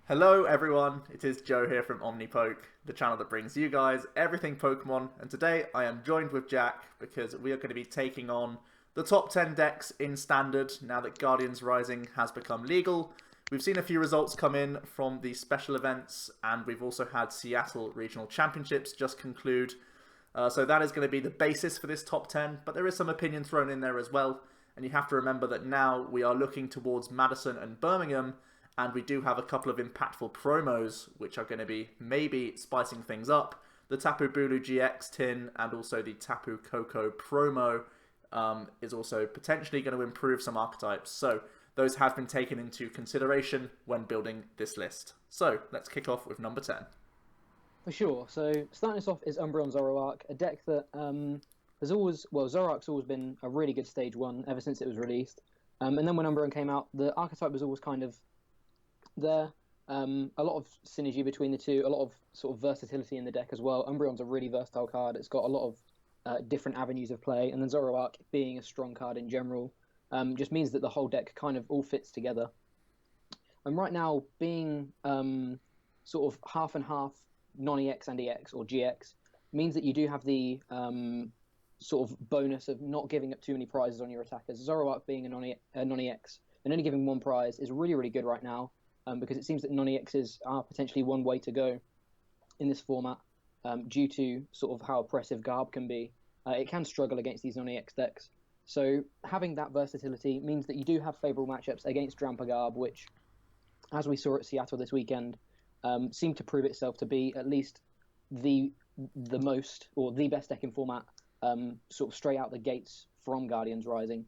Hello everyone, it is Joe here from OmniPoke, the channel that brings you guys everything Pokemon, and today I am joined with Jack because we are going to be taking on the top 10 decks in Standard now that Guardians Rising has become legal. We've seen a few results come in from the special events, and we've also had Seattle Regional Championships just conclude. So that is going to be the basis for this top 10, but there is some opinion thrown in there as well, and you have to remember that now we are looking towards Madison and Birmingham, and we do have a couple of impactful promos, which are going to be maybe spicing things up. The Tapu Bulu GX tin and also the Tapu Koko promo is also potentially going to improve some archetypes. So those have been taken into consideration when building this list. So let's kick off with number 10. For sure. So starting us off is Umbreon Zoroark, a deck that has always, Zoroark's always been a really good stage one ever since it was released. And then when Umbreon came out, the archetype was always kind of there. A lot of synergy between the two, a lot of sort of versatility in the deck as well. Umbreon's a really versatile card. It's got a lot of different avenues of play, and then Zoroark being a strong card in general just means that the whole deck kind of all fits together. And right now, being sort of half and half non-EX and EX or GX means that you do have the sort of bonus of not giving up too many prizes on your attackers. Zoroark being a non-EX and only giving one prize is really, really good right now. Because it seems that non-EXs are potentially one way to go in this format due to sort of how oppressive Garb can be. It can struggle against these non-EX decks. So having that versatility means that you do have favourable matchups against Drampa Garb, which, as we saw at Seattle this weekend, seemed to prove itself to be at least the most, or the best deck in format, sort of straight out the gates from Guardians Rising,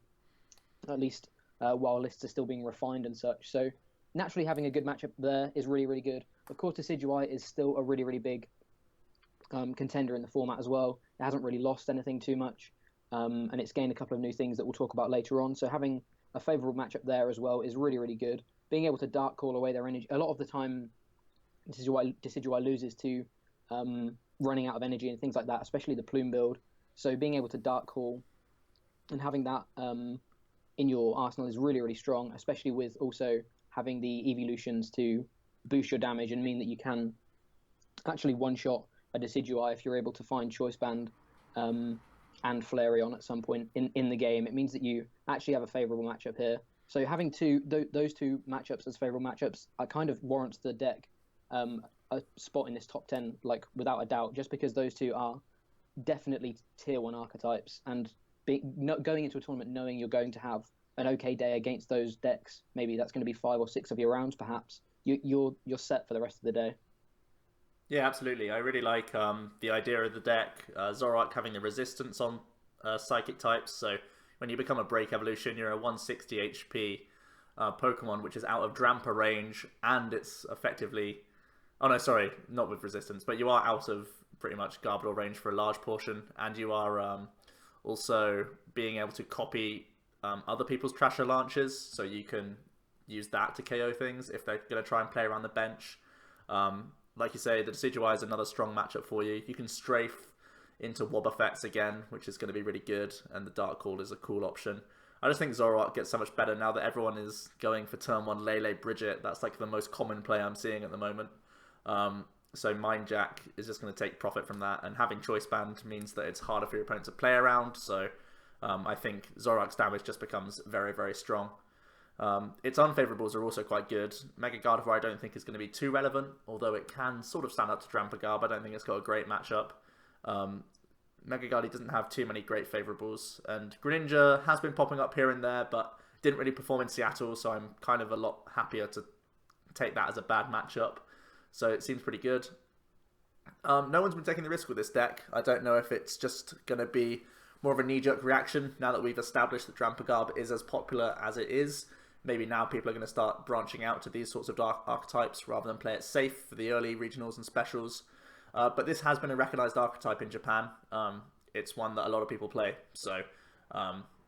at least while lists are still being refined and such. So naturally, having a good matchup there is really, really good. Of course, Decidueye is still a really, really big contender in the format as well. It hasn't really lost anything too much, and it's gained a couple of new things that we'll talk about later on. So having a favourable matchup there as well is really, really good. Being able to Dark Call away their energy. A lot of the time, Decidueye loses to running out of energy and things like that, especially the Plume build. So being able to Dark Call and having that in your arsenal is really, really strong, especially with also having the evolutions to boost your damage and mean that you can actually one-shot a Decidueye if you're able to find Choice Band and Flareon at some point in the game. It means that you actually have a favourable matchup here. So having those two matchups as favourable matchups kind of warrants the deck a spot in this top 10, like without a doubt, just because those two are definitely tier 1 archetypes, and going into a tournament knowing you're going to have an okay day against those decks, maybe that's going to be 5 or 6 of your rounds perhaps, you're set for the rest of the day. Yeah, absolutely. I really like the idea of the deck. Zoroark having the resistance on psychic types, so when you become a break evolution, you're a 160 HP Pokemon, which is out of Drampa range, and it's effectively... Oh no, sorry, not with resistance, but you are out of pretty much Garbodor range for a large portion, and you are also being able to copy other people's Trasher launches, so you can use that to KO things if they're going to try and play around the bench. Like you say, the Decidueye is another strong matchup for you. You can strafe into Wobbuffets again, which is going to be really good, and the Dark Call is a cool option. I just think Zoroark gets so much better now that everyone is going for turn 1 Lele Bridget. That's like the most common play I'm seeing at the moment. So Mind Jack is just going to take profit from that, and having Choice Band means that it's harder for your opponent to play around, so I think Zoroark's damage just becomes very, very strong. Its unfavourables are also quite good. Mega Gardevoir I don't think is going to be too relevant, although it can sort of stand up to Drampa Garb. I don't think it's got a great matchup. Mega Gardy doesn't have too many great favourables, and Greninja has been popping up here and there, but didn't really perform in Seattle, so I'm kind of a lot happier to take that as a bad matchup. So it seems pretty good. No one's been taking the risk with this deck. I don't know if it's just going to be more of a knee-jerk reaction now that we've established that Drampa Garb is as popular as it is. Maybe now people are going to start branching out to these sorts of dark archetypes rather than play it safe for the early regionals and specials. But this has been a recognized archetype in Japan. It's one that a lot of people play, so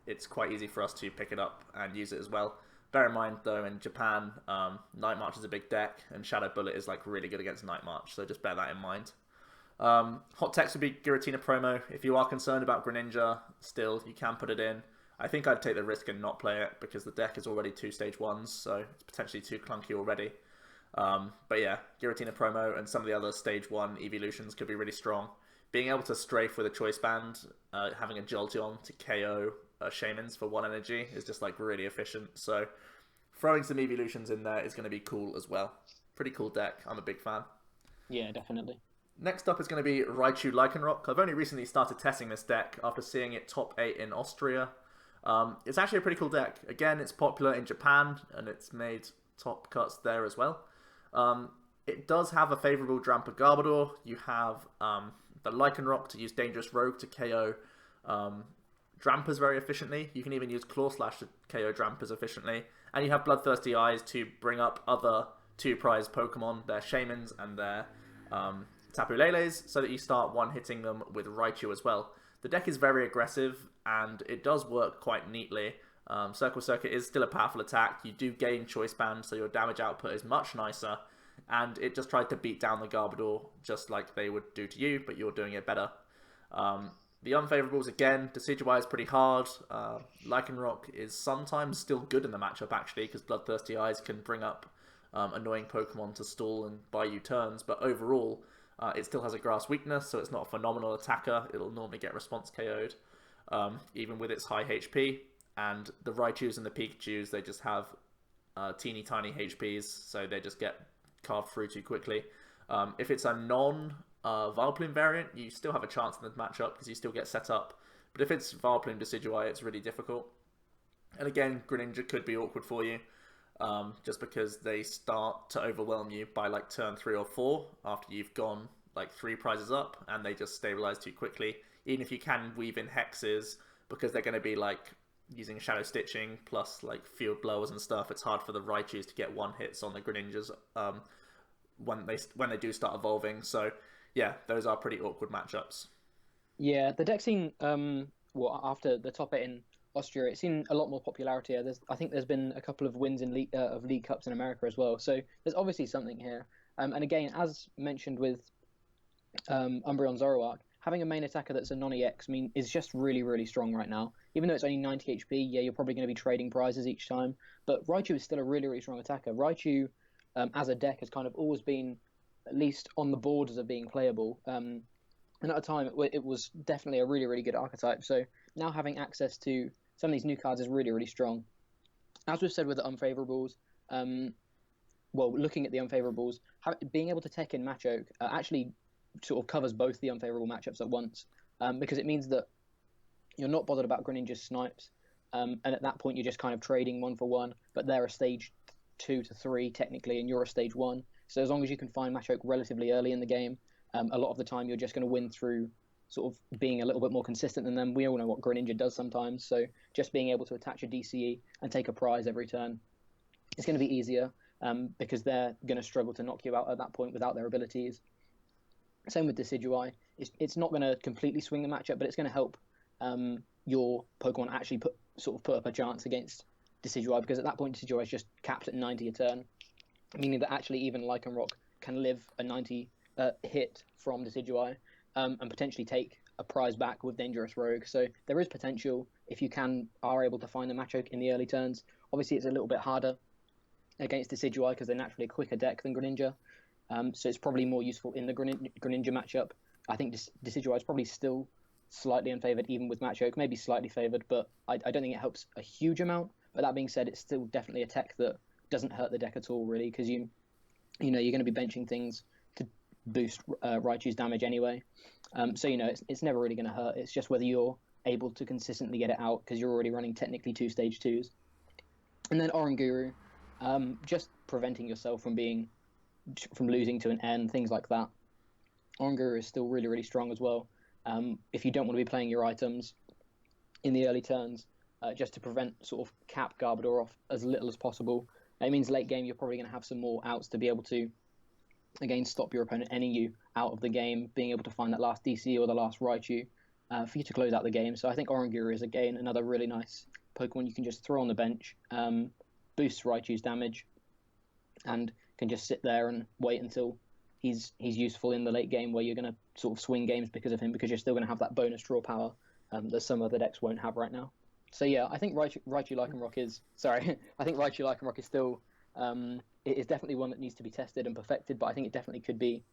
it's quite easy for us to pick it up and use it as well. Bear in mind, though, in Japan, Night March is a big deck, and Shadow Bullet is like really good against Night March, so just bear that in mind. Hot text would be Giratina promo. If you are concerned about Greninja, still, you can put it in. I think I'd take the risk and not play it because the deck is already 2 stage 1s, so it's potentially too clunky already. But yeah, Giratina promo and some of the other stage 1 evolutions could be really strong. Being able to strafe with a choice band, having a Jolteon to KO Shamans for 1 energy is just like really efficient. So throwing some evolutions in there is going to be cool as well. Pretty cool deck. I'm a big fan. Yeah, definitely. Next up is going to be Raichu Lycanroc. I've only recently started testing this deck after seeing it top 8 in Austria. It's actually a pretty cool deck. Again, it's popular in Japan, and it's made top cuts there as well. It does have a favourable Drampa Garbodor. You have the Lycanroc to use Dangerous Rogue to KO Drampas very efficiently. You can even use Claw Slash to KO Drampas efficiently. And you have Bloodthirsty Eyes to bring up other 2-prize Pokemon, their Shamans and their Tapu Leles, so that you start one-hitting them with Raichu as well. The deck is very aggressive, and it does work quite neatly. Circle Circuit is still a powerful attack. You do gain Choice Band, so your damage output is much nicer, and it just tried to beat down the Garbodor just like they would do to you, but you're doing it better. The unfavourables, again, Decidueye is pretty hard. Lycanroc is sometimes still good in the matchup, actually, because Bloodthirsty Eyes can bring up annoying Pokemon to stall and buy you turns, but overall, it still has a grass weakness, so it's not a phenomenal attacker. It'll normally get response KO'd, even with its high HP. And the Raichus and the Pikachus, they just have teeny tiny HPs, so they just get carved through too quickly. If it's a non-Vileplume variant, you still have a chance in the matchup because you still get set up. But if it's Vileplume Decidueye, it's really difficult. And again, Greninja could be awkward for you, just because they start to overwhelm you by like turn 3 or 4 after you've gone like 3 prizes up, and they just stabilize too quickly. Even if you can weave in hexes, because they're going to be like using Shadow Stitching plus like Field Blowers and stuff, it's hard for the Raichus to get one hits on the Greninjas when they do start evolving. So yeah, those are pretty awkward matchups. Yeah, the deck seen after the top 8 in Austria, it's seen a lot more popularity. I think there's been a couple of wins in League Cups in America as well. So there's obviously something here. And again, as mentioned with Umbreon Zoroark, having a main attacker that's a non-EX is just really, really strong right now. Even though it's only 90 HP, yeah, you're probably going to be trading prizes each time. But Raichu is still a really, really strong attacker. Raichu, as a deck, has kind of always been at least on the borders of being playable. And at a time, it was definitely a really, really good archetype. So now having access to some of these new cards is really, really strong. As we've said with the unfavourables, looking at the unfavourables, being able to tech in Machoke actually sort of covers both the unfavourable matchups at once, because it means that you're not bothered about Greninja's snipes, and at that point you're just kind of trading 1 for 1, but they're a stage 2 to 3 technically, and you're a stage 1. So as long as you can find Machoke relatively early in the game, a lot of the time you're just going to win through sort of being a little bit more consistent than them. We all know what Greninja does sometimes, so just being able to attach a DCE and take a prize every turn, it's going to be easier, because they're going to struggle to knock you out at that point without their abilities. Same with Decidueye. It's not going to completely swing the matchup, but it's going to help your Pokemon actually put up a chance against Decidueye, because at that point Decidueye is just capped at 90 a turn, meaning that actually even Lycanroc can live a 90 hit from Decidueye, and potentially take a prize back with Dangerous Rogue. So there is potential if you are able to find the Machoke in the early turns. Obviously it's a little bit harder against Decidueye because they're naturally a quicker deck than Greninja. So it's probably more useful in the Greninja matchup. I think Decidueye is probably still slightly unfavoured, even with Machoke, maybe slightly favoured, but I don't think it helps a huge amount. But that being said, it's still definitely a tech that doesn't hurt the deck at all, really, because you're going to be benching things to boost Raichu's damage anyway. So it's never really going to hurt. It's just whether you're able to consistently get it out, because you're already running technically 2 stage 2s. And then Oranguru, just preventing yourself from losing to an N, things like that. Oranguru is still really, really strong as well. If you don't want to be playing your items in the early turns, just to prevent sort of cap Garbodor off as little as possible. It means late game you're probably going to have some more outs to be able to, again, stop your opponent ending you out of the game, being able to find that last DC or the last Raichu for you to close out the game. So I think Oranguru is, again, another really nice Pokemon you can just throw on the bench, boosts Raichu's damage, and can just sit there and wait until he's useful in the late game, where you're going to sort of swing games because of him, because you're still going to have that bonus draw power that some other decks won't have right now. So yeah, I think Raichu Lycanroc is still it is definitely one that needs to be tested and perfected, but I think it definitely could be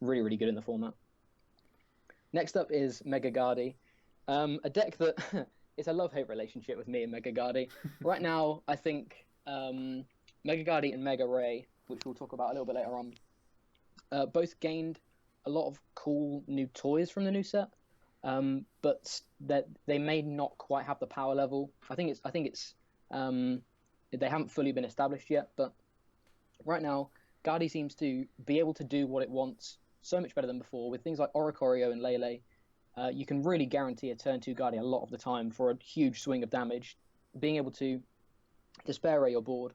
really, really good in the format. Next up is Mega Gardy, a deck that it's a love-hate relationship with me and Mega Gardy. Right now, I think Mega Gardy and Mega Ray, which we'll talk about a little bit later on, both gained a lot of cool new toys from the new set, but that they may not quite have the power level. I think it's they haven't fully been established yet, but right now, Gardy seems to be able to do what it wants so much better than before. With things like Oricorio and Lele, you can really guarantee a turn 2 Gardy a lot of the time for a huge swing of damage. Being able to despair your board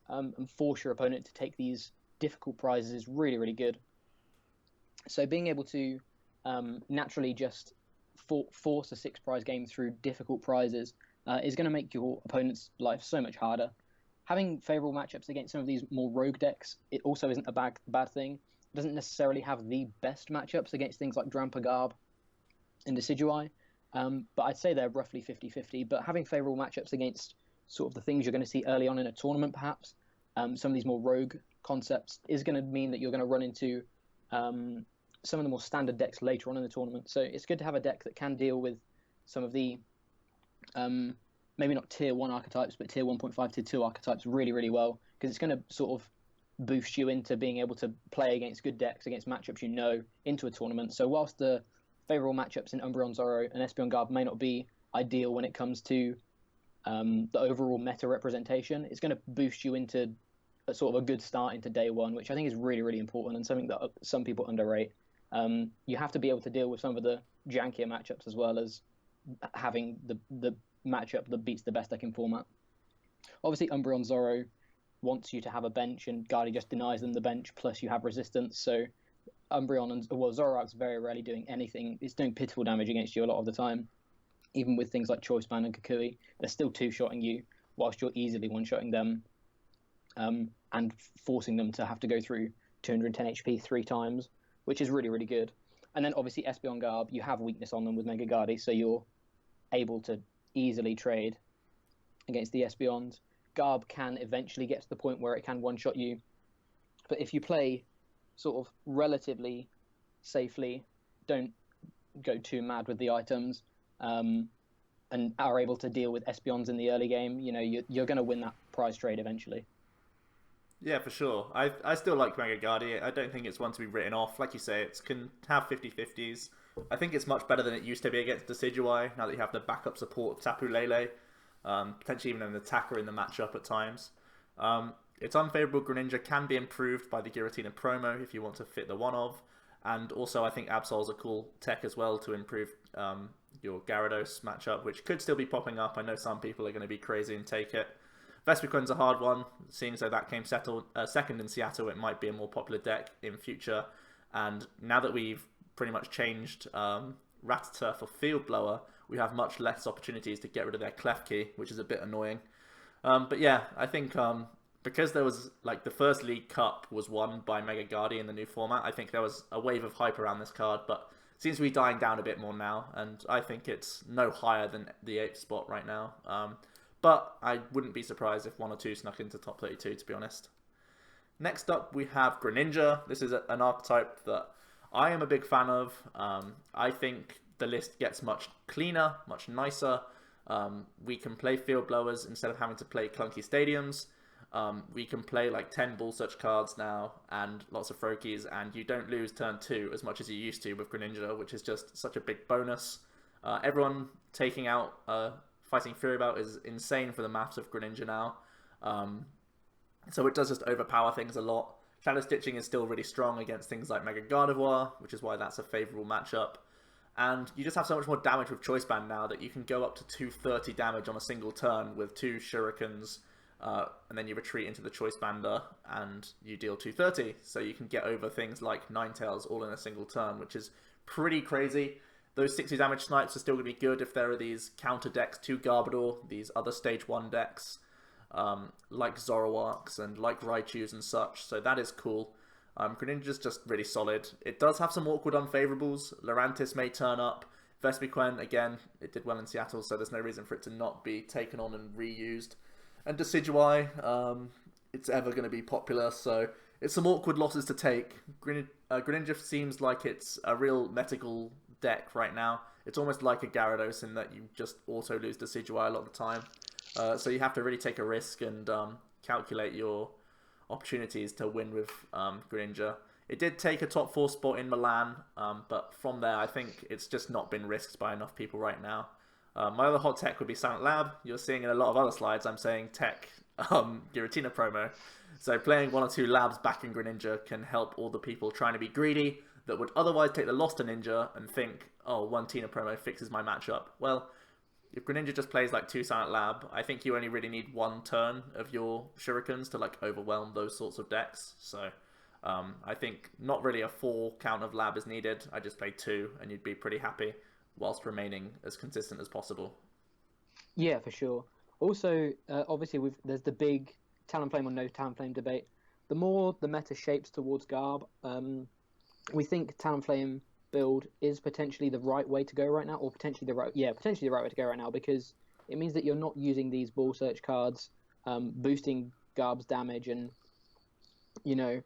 and force your opponent to take these difficult prizes is really, really good. So being able to naturally just force a 6-prize game through difficult prizes is going to make your opponent's life so much harder. Having favourable matchups against some of these more rogue decks, it also isn't a bad thing. It doesn't necessarily have the best matchups against things like Garb and Decidueye, but I'd say they're roughly 50-50. But having favourable matchups against sort of the things you're going to see early on in a tournament, perhaps, some of these more rogue concepts, is going to mean that you're going to run into some of the more standard decks later on in the tournament. So it's good to have a deck that can deal with some of the maybe not tier 1 archetypes, but tier 1.5, tier 2 archetypes really, really well, because it's going to sort of boost you into being able to play against good decks, against matchups you know, into a tournament. So whilst the favourable matchups in Umbreon Zoro and Espeon Garb may not be ideal when it comes to the overall meta representation, it's going to boost you into a sort of a good start into day one, which I think is really, really important and something that some people underrate. You have to be able to deal with some of the jankier matchups as well as having the matchup that beats the best deck in format. Obviously, Umbreon Zoro wants you to have a bench, and Gardy just denies them the bench, plus you have resistance, so Umbreon and Zoroark's very rarely doing anything. It's doing pitiful damage against you a lot of the time. Even with things like Choice Band and Kukui, they're still two-shotting you, whilst you're easily one-shotting them, and forcing them to have to go through 210 HP 3 times, which is really, really good. And then obviously Espeon Garb, you have weakness on them with Mega Gardy, so you're able to easily trade against the Espeons. Garb can eventually get to the point where it can one-shot you, but if you play sort of relatively safely, don't go too mad with the items, and are able to deal with Espeons in the early game, you know, you're going to win that prize trade eventually. Yeah, for sure. I still like Mega Gardy. I don't think it's one to be written off. Like you say, it can have 50-50s. I think it's much better than it used to be against Decidueye, now that you have the backup support of Tapu Lele, potentially even an attacker in the matchup at times. Its unfavourable Greninja can be improved by the Giratina promo if you want to fit the one of, and also I think Absol's a cool tech as well to improve your Gyarados matchup, which could still be popping up. I know some people are going to be crazy and take it. Vespiquen's a hard one, seeing as though that came second in Seattle. It might be a more popular deck in future, and now that we've pretty much changed Rattata for Field Blower, we have much less opportunities to get rid of their Klefki, which is a bit annoying. But yeah, I think because there was, like, the first League Cup was won by Mega Gardy in the new format, I think there was a wave of hype around this card, but it seems to be dying down a bit more now, and I think it's no higher than the 8th spot right now. But I wouldn't be surprised if 1 or 2 snuck into top 32, to be honest. Next up, we have Greninja. This is an archetype that I am a big fan of. I think the list gets much cleaner, much nicer. We can play Field Blowers instead of having to play clunky stadiums. We can play like 10 Ball Search cards now and lots of Froakies, and you don't lose turn 2 as much as you used to with Greninja, which is just such a big bonus. Everyone taking out Fighting Fury Belt is insane for the maths of Greninja now. So it does just overpower things a lot. Shadow Stitching is still really strong against things like Mega Gardevoir, which is why that's a favourable matchup. And you just have so much more damage with Choice Band now that you can go up to 230 damage on a single turn with 2 Shurikens, and then you retreat into the Choice Bander and you deal 230. So you can get over things like Ninetales all in a single turn, which is pretty crazy. Those 60 damage snipes are still going to be good if there are these counter decks to Garbodor, these other stage 1 decks, like Zoroarks and like Raichus and such, so that is cool. Greninja's just really solid. It does have some awkward unfavourables. Lurantis may turn up. Vespiquen, again, it did well in Seattle, so there's no reason for it to not be taken on and reused. And Decidueye, it's ever going to be popular. So it's some awkward losses to take. Greninja seems like it's a real metical deck right now. It's almost like a Gyarados in that you just auto lose Decidueye a lot of the time. So you have to really take a risk and calculate your opportunities to win with Greninja. It did take a top 4 spot in Milan, but from there I think it's just not been risked by enough people right now. My other hot tech would be Silent Lab. You're seeing in a lot of other slides I'm saying tech Giratina promo. So playing 1 or 2 labs back in Greninja can help all the people trying to be greedy that would otherwise take the loss to Ninja and think, oh, 1 Tina promo fixes my matchup. Well, if Greninja just plays like 2 Silent Lab, I think you only really need 1 turn of your Shurikens to like overwhelm those sorts of decks. So I think not really a 4 count of Lab is needed. I just play 2 and you'd be pretty happy whilst remaining as consistent as possible. Yeah, for sure. Also, obviously, there's the big Talonflame or no Talonflame debate. The more the meta shapes towards Garb, we think Talonflame build is potentially the right way to go right now, or potentially the right way to go right now, because it means that you're not using these ball search cards, boosting Garb's damage and, you know,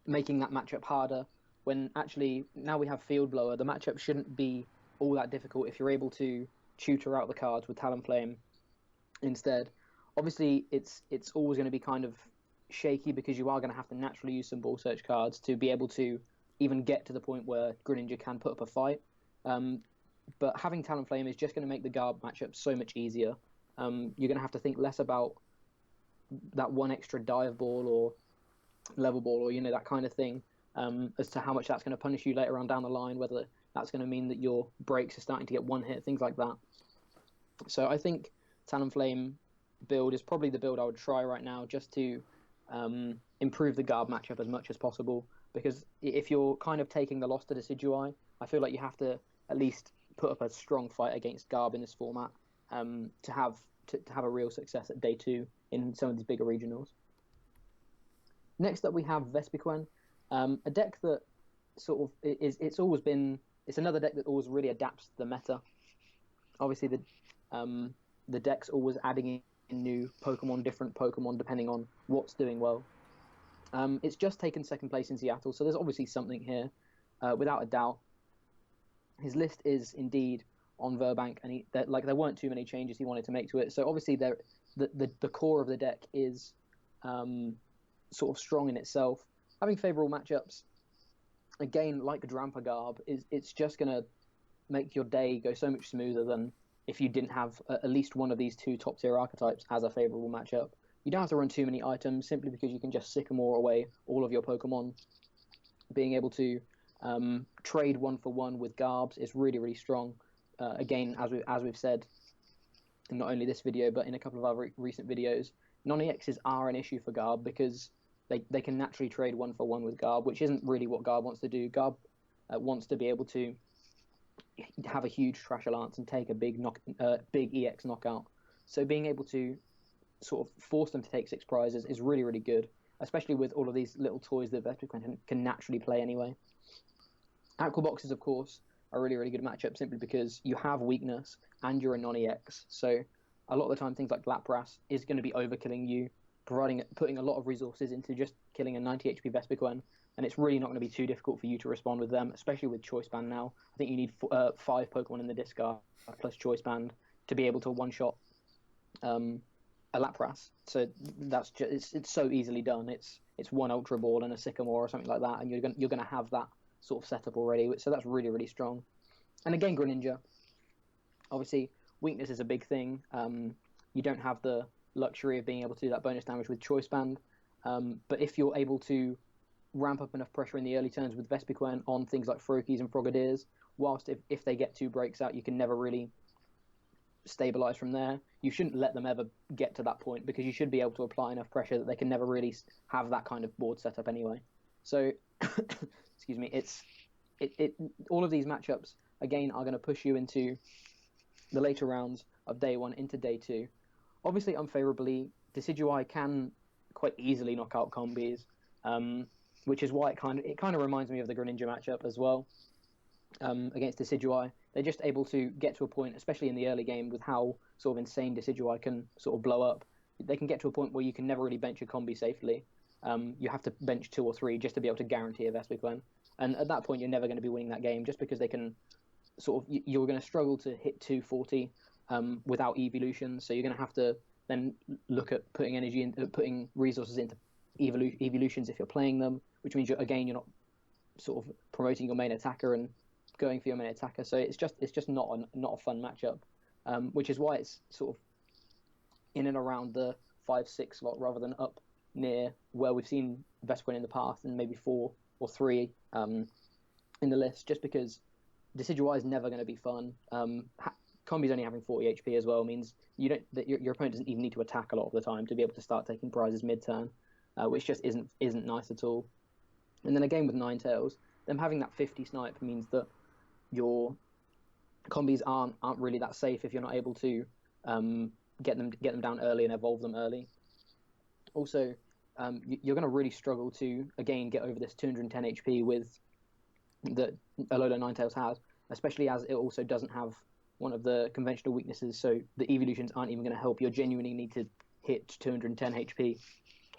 making that matchup harder. When actually now we have Field Blower, the matchup shouldn't be all that difficult if you're able to tutor out the cards with Talonflame instead. Obviously, it's always going to be kind of shaky because you are going to have to naturally use some ball search cards to be able to even get to the point where Greninja can put up a fight. But having Talonflame is just going to make the Garb matchup so much easier. You're going to have to think less about that one extra dive ball or level ball or, you know, that kind of thing, as to how much that's going to punish you later on down the line, whether that's going to mean that your breaks are starting to get one hit, things like that. So I think Talonflame build is probably the build I would try right now, just to improve the Garb matchup as much as possible. Because if you're kind of taking the loss to Decidueye, I feel like you have to at least put up a strong fight against Garb in this format to have a real success at day 2 in some of these bigger regionals. Next up, we have Vespiquen, a deck that sort of it's another deck that always really adapts to the meta. Obviously, the deck's always adding in new Pokemon, different Pokemon, depending on what's doing well. It's just taken second place in Seattle, so there's obviously something here, without a doubt. His list is indeed on Verbank, and there weren't too many changes he wanted to make to it. So obviously, the core of the deck is sort of strong in itself. Having favourable matchups, again, like Drampa Garb, it's just going to make your day go so much smoother than if you didn't have at least one of these 2 top-tier archetypes as a favourable matchup. You don't have to run too many items, simply because you can just Sycamore away all of your Pokemon. Being able to trade 1-for-1 with Garbs is really, really strong. Again, as we've said, in not only this video, but in a couple of other recent videos, non-EXs are an issue for Garb because they can naturally trade 1-for-1 with Garb, which isn't really what Garb wants to do. Garb wants to be able to have a huge Trash Lance and take a big EX knockout. So being able to sort of force them to take 6 prizes is really, really good, especially with all of these little toys that Vespiquen can naturally play anyway. Aquaboxes, of course, are a really, really good matchup simply because you have weakness and you're a non-EX. So a lot of the time, things like Lapras is going to be overkilling you, putting a lot of resources into just killing a 90 HP Vespiquen, and it's really not going to be too difficult for you to respond with them, especially with Choice Band now. I think you need 5 Pokemon in the discard plus Choice Band to be able to one-shot a Lapras. So that's just it's so easily done. It's 1 Ultra Ball and a Sycamore or something like that, and you're going to have that sort of setup already. So that's really, really strong. And again, Greninja, obviously weakness is a big thing. You don't have the luxury of being able to do that bonus damage with Choice Band, but if you're able to ramp up enough pressure in the early turns with Vespiquen on things like Froakies and Frogadiers, whilst if they get 2 breaks out, you can never really stabilize from there. You shouldn't let them ever get to that point, because you should be able to apply enough pressure that they can never really have that kind of board setup anyway. So excuse me, all of these matchups again are going to push you into the later rounds of day 1 into day 2. Obviously, unfavorably, Decidueye can quite easily knock out combis, which is why it kind of reminds me of the Greninja matchup as well. Against Decidueye, they're just able to get to a point, especially in the early game, with how sort of insane Decidueye can sort of blow up, they can get to a point where you can never really bench a combi safely. You have to bench 2 or 3 just to be able to guarantee a Vespiquen. And at that point, you're never going to be winning that game, just because they can you're going to struggle to hit 240 without evolution. So you're going to have to then look at putting energy into putting resources into evolutions if you're playing them, which means you're not sort of promoting your main attacker and going for your main attacker. So it's just not a fun matchup, which is why it's sort of in and around the 5-6 slot rather than up near where we've seen Vespiquen in the past, and maybe 4 or 3 in the list, just because Decidueye is never going to be fun. Combi's only having 40 HP as well means your opponent doesn't even need to attack a lot of the time to be able to start taking prizes mid-turn, which just isn't nice at all. And then again with Ninetales, them having that 50 snipe means that your combis aren't really that safe if you're not able to get them down early and evolve them early. Also, you're going to really struggle to again get over this 210 HP with that Alola Ninetales has, especially as it also doesn't have one of the conventional weaknesses, so the evolutions aren't even going to help. You genuinely need to hit 210 HP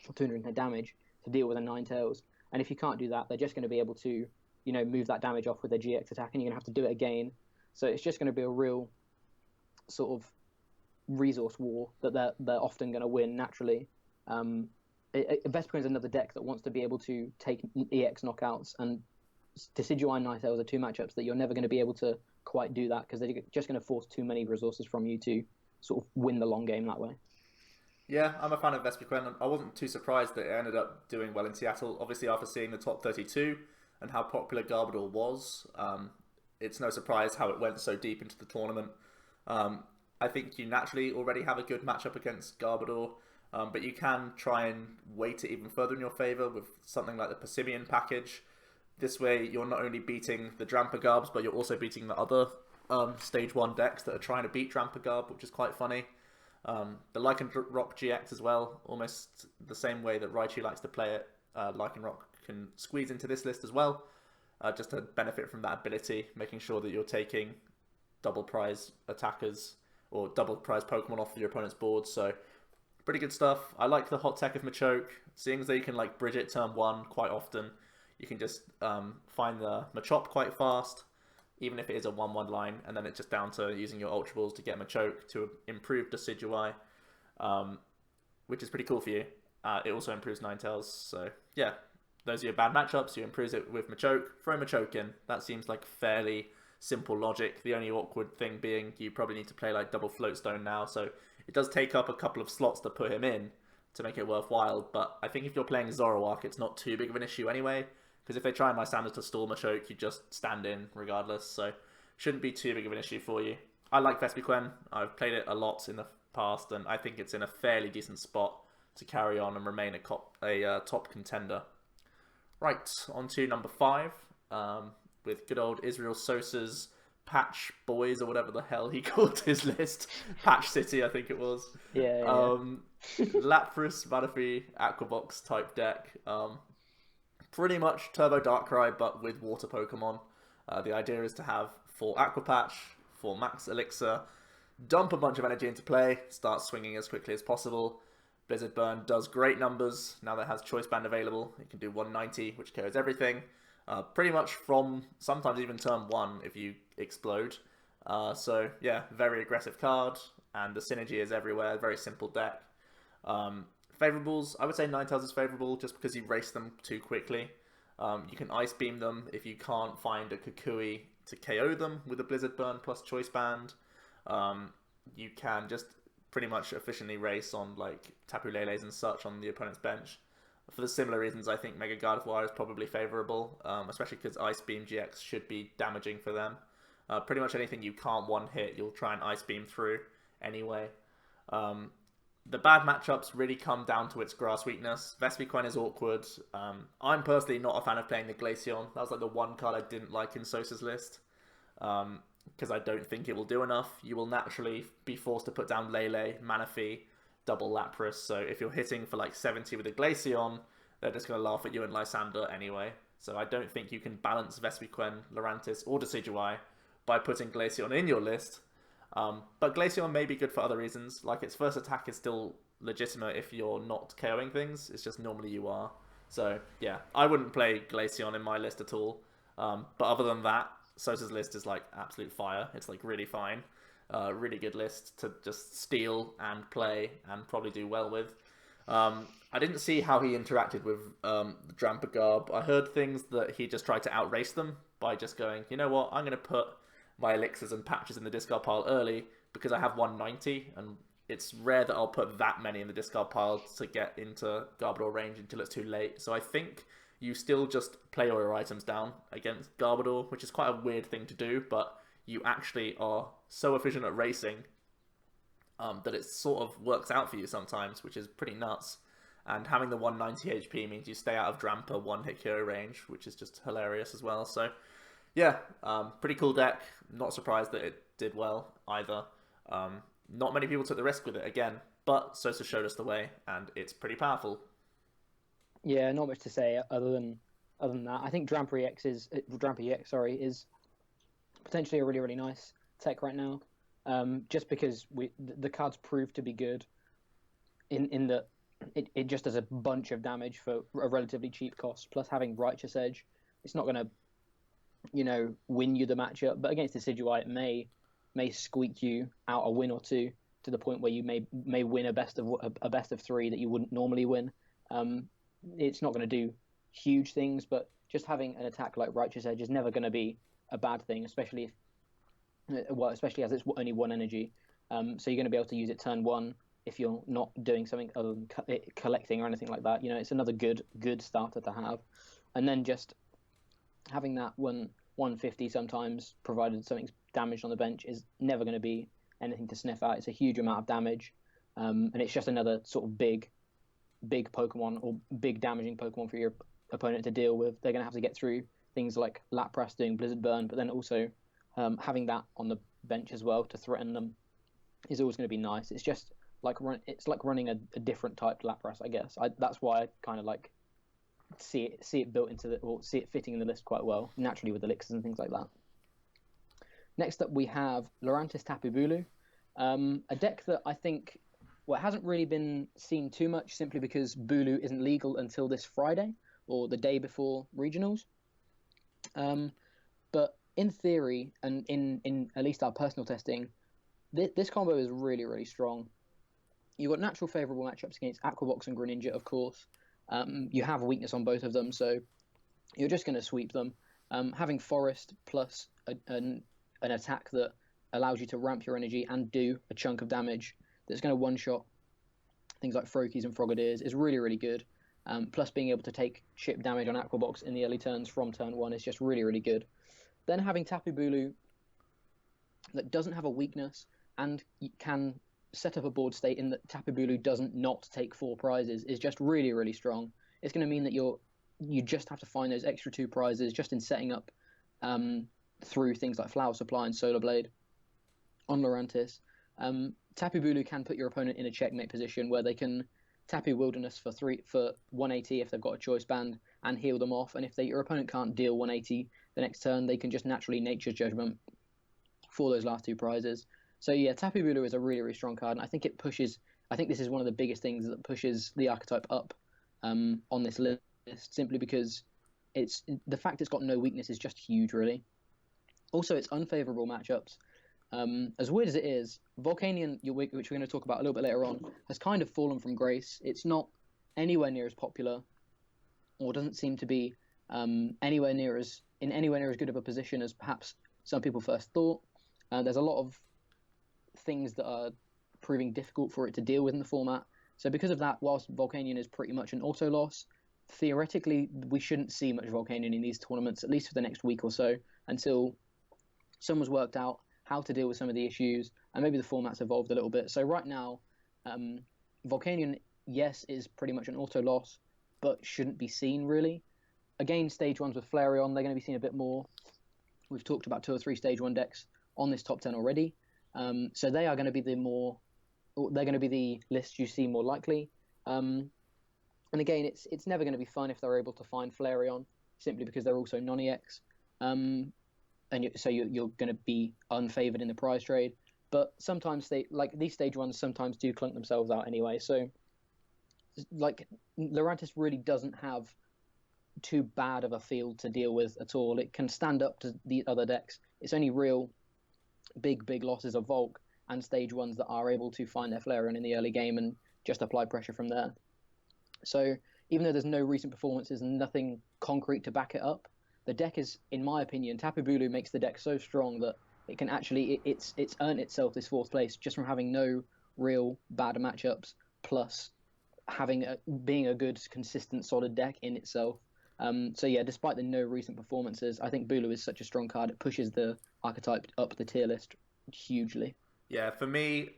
or 210 damage to deal with a Ninetales, and if you can't do that, they're just going to be able to move that damage off with their GX attack, and you're going to have to do it again. So it's just going to be a real sort of resource war that they're often going to win naturally. Vespiquen is another deck that wants to be able to take EX knockouts, and Decidueye and Ninetales are 2 matchups that you're never going to be able to quite do that, because they're just going to force too many resources from you to sort of win the long game that way. Yeah, I'm a fan of Vespiquen. I wasn't too surprised that it ended up doing well in Seattle. Obviously, after seeing the top 32 and how popular Garbodor was, it's no surprise how it went so deep into the tournament. I think you naturally already have a good matchup against Garbodor, but you can try and weight it even further in your favour with something like the Persimmon package. This way, you're not only beating the Drampagarbs, but you're also beating the other Stage 1 decks that are trying to beat Drampagarb, which is quite funny. The Lycanroc GX as well, almost the same way that Raichu likes to play it. Lycanroc can squeeze into this list as well, just to benefit from that ability, making sure that you're taking double prize attackers or double prize Pokemon off your opponent's board. So pretty good stuff. I like the hot tech of Machoke, seeing as though you can like bridge it turn 1 quite often. You can just find the Machop quite fast, even if it is a 1-1 line, and then it's just down to using your Ultra Balls to get Machoke to improve Decidueye, which is pretty cool for you. It also improves Ninetales, so yeah, those are your bad matchups. You improve it with Machoke, throw Machoke in. That seems like fairly simple logic. The only awkward thing being you probably need to play like double Floatstone now, so it does take up a couple of slots to put him in to make it worthwhile, but I think if you're playing Zoroark, it's not too big of an issue anyway. Because if they try my standards to stall Machoke, you just stand in regardless, so shouldn't be too big of an issue for you. I like Vespiquen. I've played it a lot in the past, and I think it's in a fairly decent spot to carry on and remain a top contender. Right, on to number 5, with good old Israel Sosa's Patch Boys, or whatever the hell he called his list. Patch City, I think it was. Yeah. Lapras, Manaphy, Aquabox type deck. Pretty much Turbo Darkrai, but with water Pokemon. The idea is to have 4 Aqua Patch, 4 Max Elixir, dump a bunch of energy into play, start swinging as quickly as possible. Blizzard Burn does great numbers. Now that it has Choice Band available, it can do 190, which KOs everything. Pretty much from sometimes even turn 1 if you explode. So yeah, very aggressive card, and the synergy is everywhere. Very simple deck. Favourables, I would say Ninetales is favourable just because you race them too quickly. You can Ice Beam them if you can't find a Kukui to KO them with a Blizzard Burn plus Choice Band. You can just pretty much efficiently race on like Tapu Leles and such on the opponent's bench. For the similar reasons, I think Mega Gardevoir is probably favourable, especially because Ice Beam GX should be damaging for them. Pretty much anything you can't one-hit, you'll try and Ice Beam through anyway. The bad matchups really come down to its grass weakness. Vespiquen is awkward. I'm personally not a fan of playing the Glaceon. That was like the one card I didn't like in Sosa's list. Because I don't think it will do enough. You will naturally be forced to put down Lele, Manaphy, double Lapras. So if you're hitting for like 70 with a Glaceon, they're just going to laugh at you and Lysander anyway. So I don't think you can balance Vespiquen, Lurantis, or Decidueye by putting Glaceon in your list. But Glaceon may be good for other reasons, like its first attack is still legitimate if you're not KOing things. It's just normally you are. So yeah, I wouldn't play Glaceon in my list at all. But other than that, Sosa's list is like absolute fire. It's like really fine. Really good list to just steal and play and probably do well with. I didn't see how he interacted with the Drampa. I heard things that he just tried to outrace them by just going, you know what, I'm going to put my elixirs and patches in the discard pile early because I have 190, and it's rare that I'll put that many in the discard pile to get into Garbodor range until it's too late. So I think you still just play all your items down against Garbodor, which is quite a weird thing to do, but you actually are so efficient at racing that it sort of works out for you sometimes, which is pretty nuts. And having the 190 HP means you stay out of Drampa one-hit KO range, which is just hilarious as well. So yeah, pretty cool deck. Not surprised that it did well either. Not many people took the risk with it again, but Sosa showed us the way, and it's pretty powerful. Yeah, not much to say other than that. I think Drampa EX is potentially a really, really nice tech right now. Just because the cards prove to be good in that it just does a bunch of damage for a relatively cheap cost. Plus having Righteous Edge, it's not going to, win you the matchup, but against Decidueye, it may squeak you out a win or two to the point where you may win a best of three that you wouldn't normally win. It's not going to do huge things, but just having an attack like Righteous Edge is never going to be a bad thing, especially as it's only one energy. So you're going to be able to use it turn one if you're not doing something other than collecting or anything like that. It's another good starter to have. And then just having that 150 sometimes, provided something's damaged on the bench, is never going to be anything to sniff at. It's a huge amount of damage, and it's just another sort of big Pokemon or big damaging Pokemon for your opponent to deal with. They're going to have to get through things like Lapras doing Blizzard Burn, but then also having that on the bench as well to threaten them is always going to be nice. It's just like running a different type Lapras, I guess. That's why I kind of like see it built into see it fitting in the list quite well naturally with elixirs and things like that. Next up we have Lurantis Tapu Bulu, a deck that I think it hasn't really been seen too much simply because Bulu isn't legal until this Friday or the day before regionals. But in theory and in at least our personal testing, this combo is really, really strong. You've got natural favourable matchups against Aquabox and Greninja, of course. You have weakness on both of them, so you're just going to sweep them. Having Forest plus an attack that allows you to ramp your energy and do a chunk of damage that's going to one-shot things like Froakies and Frogadiers is really, really good. Plus being able to take chip damage on Aquabox in the early turns from turn one is just really, really good. Then having Tapu Bulu that doesn't have a weakness and can set up a board state in that Tapu Bulu doesn't not take 4 prizes is just really, really strong. It's going to mean that you just have to find those extra 2 prizes just in setting up through things like Flower Supply and Solar Blade on Lurantis. Tapu Bulu can put your opponent in a checkmate position where they can Tapu Wilderness for 180 if they've got a choice band and heal them off, and if your opponent can't deal 180 the next turn, they can just naturally Nature's Judgment for those last 2 prizes. So yeah, Tapu Bulu is a really, really strong card, and I think this is one of the biggest things that pushes the archetype up on this list, simply because the fact it's got no weakness is just huge, really. Also, its unfavourable matchups. As weird as it is, Volcanion, which we're going to talk about a little bit later on, has kind of fallen from grace. It's not anywhere near as popular, or doesn't seem to be anywhere near as good of a position as perhaps some people first thought. There's a lot of things that are proving difficult for it to deal with in the format. So because of that, whilst Volcanion is pretty much an auto loss, theoretically we shouldn't see much Volcanion in these tournaments, at least for the next week or so, until someone's worked out how to deal with some of the issues, and maybe the format's evolved a little bit. So right now, Volcanion, yes, is pretty much an auto loss, but shouldn't be seen really. Again, stage 1s with Flareon, they're going to be seen a bit more. We've talked about 2 or 3 stage 1 decks on this top 10 already. So they are going to be the lists you see more likely. And again, it's never going to be fun if they're able to find Flareon, simply because they're also non-EX. So you're going to be unfavored in the prize trade. but sometimes these stage ones sometimes do clunk themselves out anyway. So like Lurantis really doesn't have too bad of a field to deal with at all. It can stand up to the other decks. It's only real big losses of Volk and stage ones that are able to find their Flareon in the early game and just apply pressure from there. So even though there's no recent performances and nothing concrete to back it up, the deck is, in my opinion, Tapu Bulu makes the deck so strong that it can actually it's earned itself this fourth place just from having no real bad matchups, plus being a good, consistent, solid deck in itself. So yeah, despite the no recent performances, I think Bulu is such a strong card. It pushes the archetype up the tier list hugely. Yeah, for me,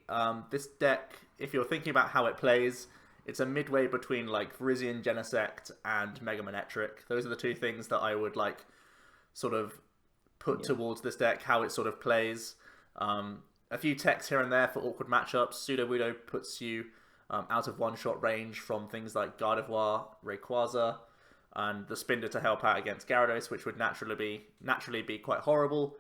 this deck, if you're thinking about how it plays, it's a midway between like Virizion Genesect and Mega Manectric. Those are the two things that I would like sort of put towards this deck, how it sort of plays. A few techs here and there for awkward matchups. Sudowoodo puts you out of one-shot range from things like Gardevoir, Rayquaza, and the Spinder to help out against Gyarados, which would naturally be quite horrible.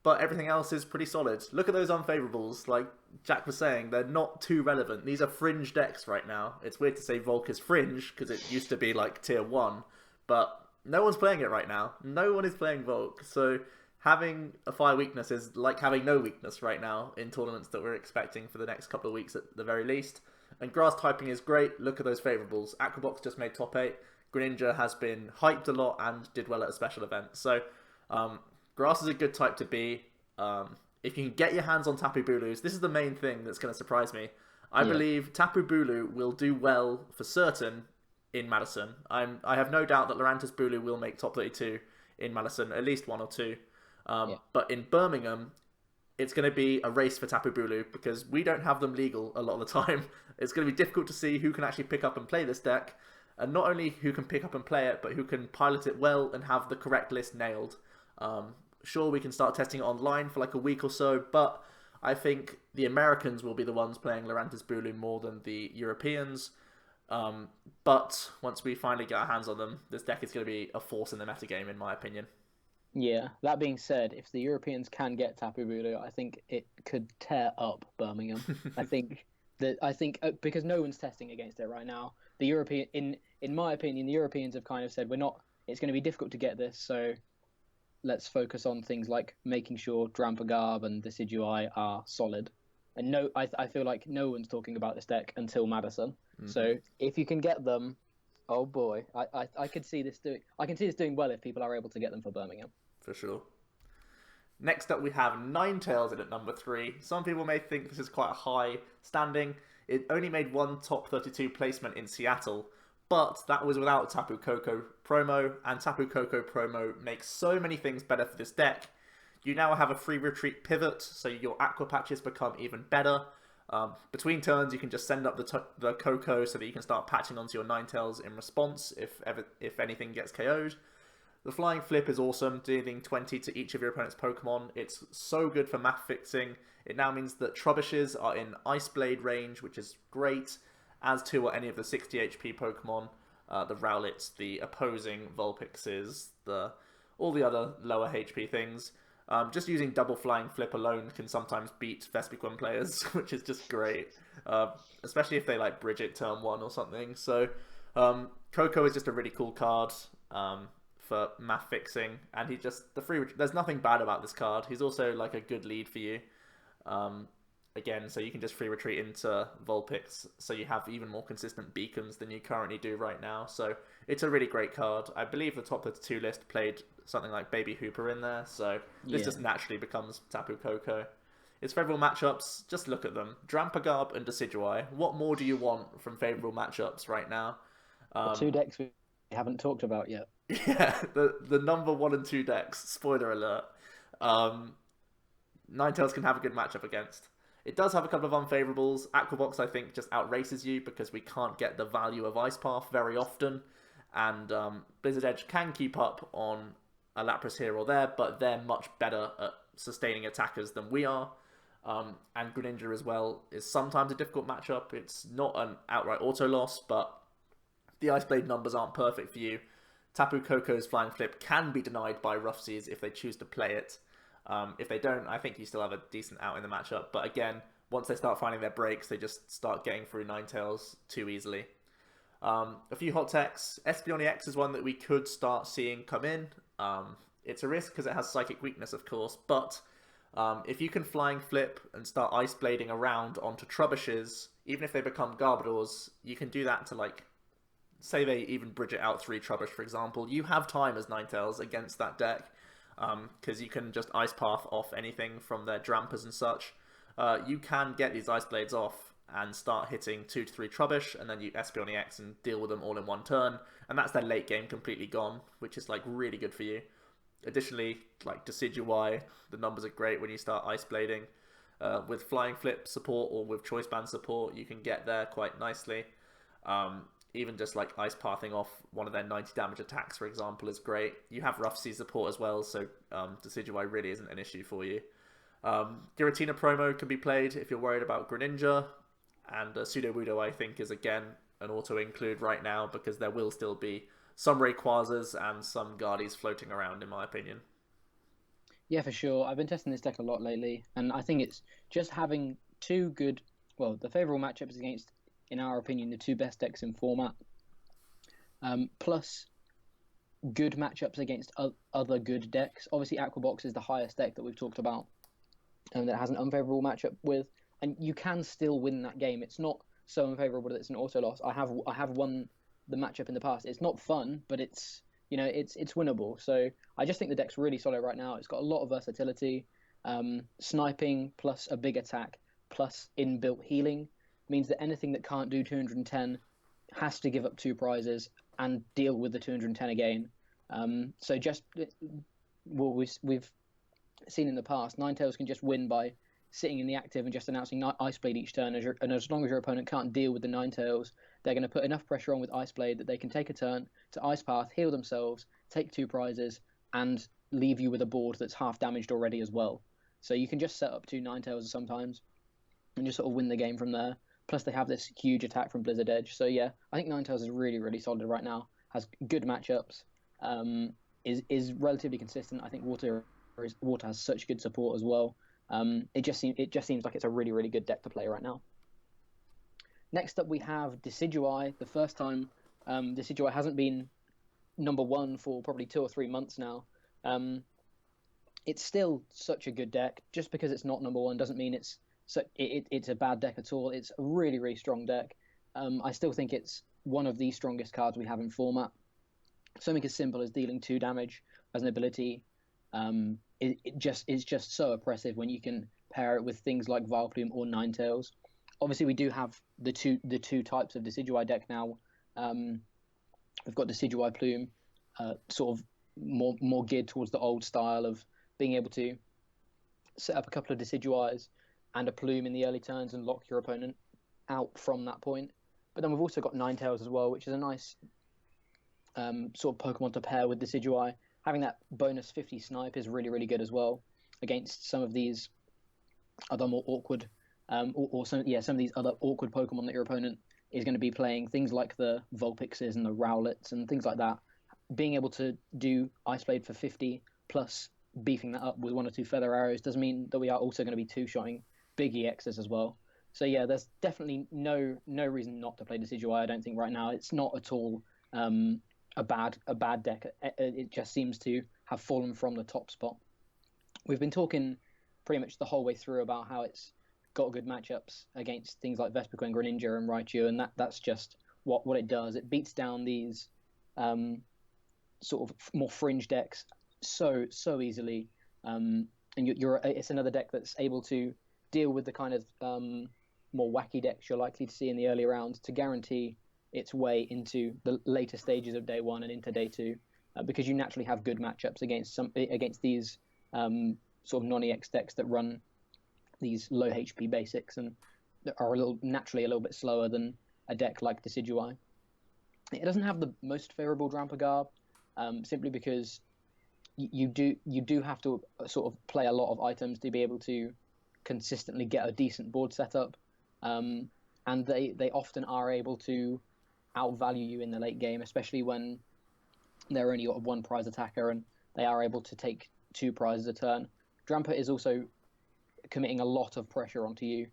But everything else is pretty solid. Look at those unfavourables. Like Jack was saying, they're not too relevant. These are fringe decks right now. It's weird to say Volk is fringe, because it used to be like tier 1. But no one's playing it right now. No one is playing Volk. So having a fire weakness is like having no weakness right now in tournaments that we're expecting for the next couple of weeks at the very least. And grass typing is great. Look at those favourables. Aquabox just made top 8. Greninja has been hyped a lot and did well at a special event. So grass is a good type to be. If you can get your hands on Tapu Bulus, this is the main thing that's going to surprise me. I believe Tapu Bulu will do well for certain in Madison. I have no doubt that Lurantis Bulu will make top 32 in Madison, at least 1 or 2. But in Birmingham, it's going to be a race for Tapu Bulu because we don't have them legal a lot of the time. It's going to be difficult to see who can actually pick up and play this deck. And not only who can pick up and play it, but who can pilot it well and have the correct list nailed. Sure, we can start testing it online for like a week or so, but I think the Americans will be the ones playing Lurantis Bulu more than the Europeans. But once we finally get our hands on them, this deck is going to be a force in the metagame, in my opinion. Yeah, that being said, if the Europeans can get Tapu Bulu, I think it could tear up Birmingham. I think because no one's testing against it right now. The European, in my opinion, the Europeans have kind of said it's going to be difficult to get this, so let's focus on things like making sure Drampagarb and Decidueye are solid. And I feel like no one's talking about this deck until Madison. Mm-hmm. So if you can get them, oh boy, I can see this doing well if people are able to get them for Birmingham. For sure. Next up, we have Ninetales in at number 3. Some people may think this is quite a high standing. It only made one top 32 placement in Seattle, but that was without Tapu Koko promo, and Tapu Koko promo makes so many things better for this deck. You now have a free retreat pivot, so your Aqua Patches become even better. Between turns, you can just send up the Koko so that you can start patching onto your Ninetales in response if anything gets KO'd. The Flying Flip is awesome, dealing 20 to each of your opponent's Pokemon. It's so good for math fixing. It now means that Trubbishes are in Ice Blade range, which is great, as too are any of the 60 HP Pokemon, the Rowlets, the opposing Vulpixes, all the other lower HP things. Just using double Flying Flip alone can sometimes beat Vespiquen players, which is just great, especially if they like bridge it turn 1 or something. So Koko is just a really cool card for math fixing, and there's nothing bad about this card. He's also like a good lead for you. Again, so you can just free retreat into Vulpix, so you have even more consistent beacons than you currently do right now. So it's a really great card. I believe the top 32 list played something like Baby Hooper in there, so this just naturally becomes Tapu Koko. Its favourable matchups, just look at them. Drampagarb and Decidueye. What more do you want from favourable matchups right now? The 2 decks we haven't talked about yet. Yeah, the number 1 and 2 decks, spoiler alert. Ninetales can have a good matchup against. It does have a couple of unfavourables. Aquabox, I think, just outraces you because we can't get the value of Ice Path very often. And Blizzard Edge can keep up on a Lapras here or there, but they're much better at sustaining attackers than we are. And Greninja as well is sometimes a difficult matchup. It's not an outright auto loss, but the Ice Blade numbers aren't perfect for you. Tapu Koko's Flying Flip can be denied by Rough Seas if they choose to play it. If they don't, I think you still have a decent out in the matchup. But again, once they start finding their breaks, they just start getting through Ninetales too easily. A few hot techs. Espeon EX is one that we could start seeing come in. It's a risk because it has Psychic Weakness, of course, but if you can Flying Flip and start Ice Blading around onto Trubbishes, even if they become Garbodors, you can do that to, like, say they even bridge it out 3 Trubbish, for example. You have time as Ninetales against that deck, because you can just Ice Path off anything from their Drampers and such. You can get these Ice Blades off and start hitting 2 to 3 Trubbish, and then you Espeon EX and deal with them all in one turn, and that's their late game completely gone, which is, like, really good for you. Additionally, like Decidueye, the numbers are great when you start Ice Blading. With Flying Flip support or with Choice Band support, you can get there quite nicely. Even just like Ice Pathing off one of their 90 damage attacks, for example, is great. You have Rough Sea support as well, so Decidueye really isn't an issue for you. Giratina promo can be played if you're worried about Greninja, and Sudowoodo, I think, is again an auto-include right now because there will still be some Rayquazas and some Guardies floating around, in my opinion. Yeah, for sure. I've been testing this deck a lot lately, and I think it's just having 2 good, well, the favourable matchups against, in our opinion, the 2 best decks in format, plus good matchups against other good decks. Obviously, Aquabox is the highest deck that we've talked about, and that has an unfavourable matchup with, and you can still win that game. It's not so unfavourable that it's an auto loss. I have won the matchup in the past. It's not fun, but it's winnable. So I just think the deck's really solid right now. It's got a lot of versatility. Sniping plus a big attack plus inbuilt healing means that anything that can't do 210 has to give up 2 prizes and deal with the 210 again. So just what we've seen in the past, Ninetales can just win by sitting in the active and just announcing Ice Blade each turn, and as long as your opponent can't deal with the Ninetales, they're going to put enough pressure on with Ice Blade that they can take a turn to Ice Path, heal themselves, take 2 prizes, and leave you with a board that's half damaged already as well. So you can just set up 2 Ninetales sometimes and just sort of win the game from there. Plus they have this huge attack from Blizzard Edge. So yeah, I think Ninetales is really, really solid right now. Has good matchups, is relatively consistent. I think Water has such good support as well. It just seems like it's a really, really good deck to play right now. Next up we have Decidueye. The first time Decidueye hasn't been number 1 for probably 2 or 3 months now. It's still such a good deck. Just because it's not number 1 doesn't mean it's a bad deck at all. It's a really, really strong deck. I still think it's one of the strongest cards we have in format. Something as simple as dealing 2 damage as an ability it's just so oppressive when you can pair it with things like Vileplume or Ninetales. Obviously, we do have the two types of Decidueye deck now. We've got Decidueye Plume, sort of more geared towards the old style of being able to set up a couple of Decidueyes and a Plume in the early turns and lock your opponent out from that point. But then we've also got Ninetales as well, which is a nice sort of Pokemon to pair with Decidueye. Having that bonus 50 snipe is really, really good as well against some of these other more awkward, or some of these other awkward Pokemon that your opponent is going to be playing. Things like the Vulpixes and the Rowlets and things like that. Being able to do Ice Blade for 50 plus beefing that up with 1 or 2 Feather Arrows does mean that we are also going to be 2-shotting big EXs as well. So yeah, there's definitely no reason not to play Decidueye. I don't think right now. It's not at all a bad deck. It just seems to have fallen from the top spot. We've been talking pretty much the whole way through about how it's got good matchups against things like Vespiquen, Greninja, and Raichu, and that's just what it does. It beats down these sort of more fringe decks so easily, and it's another deck that's able to deal with the kind of more wacky decks you're likely to see in the early rounds to guarantee its way into the later stages of day 1 and into day 2, because you naturally have good matchups against these sort of non-EX decks that run these low HP basics and are naturally a little bit slower than a deck like Decidueye. It doesn't have the most favourable Drampa Garb, simply because you do have to sort of play a lot of items to be able to consistently get a decent board setup, and they often are able to outvalue you in the late game, especially when they're only got a 1 prize attacker and they are able to take 2 prizes a turn. Drampa is also committing a lot of pressure onto you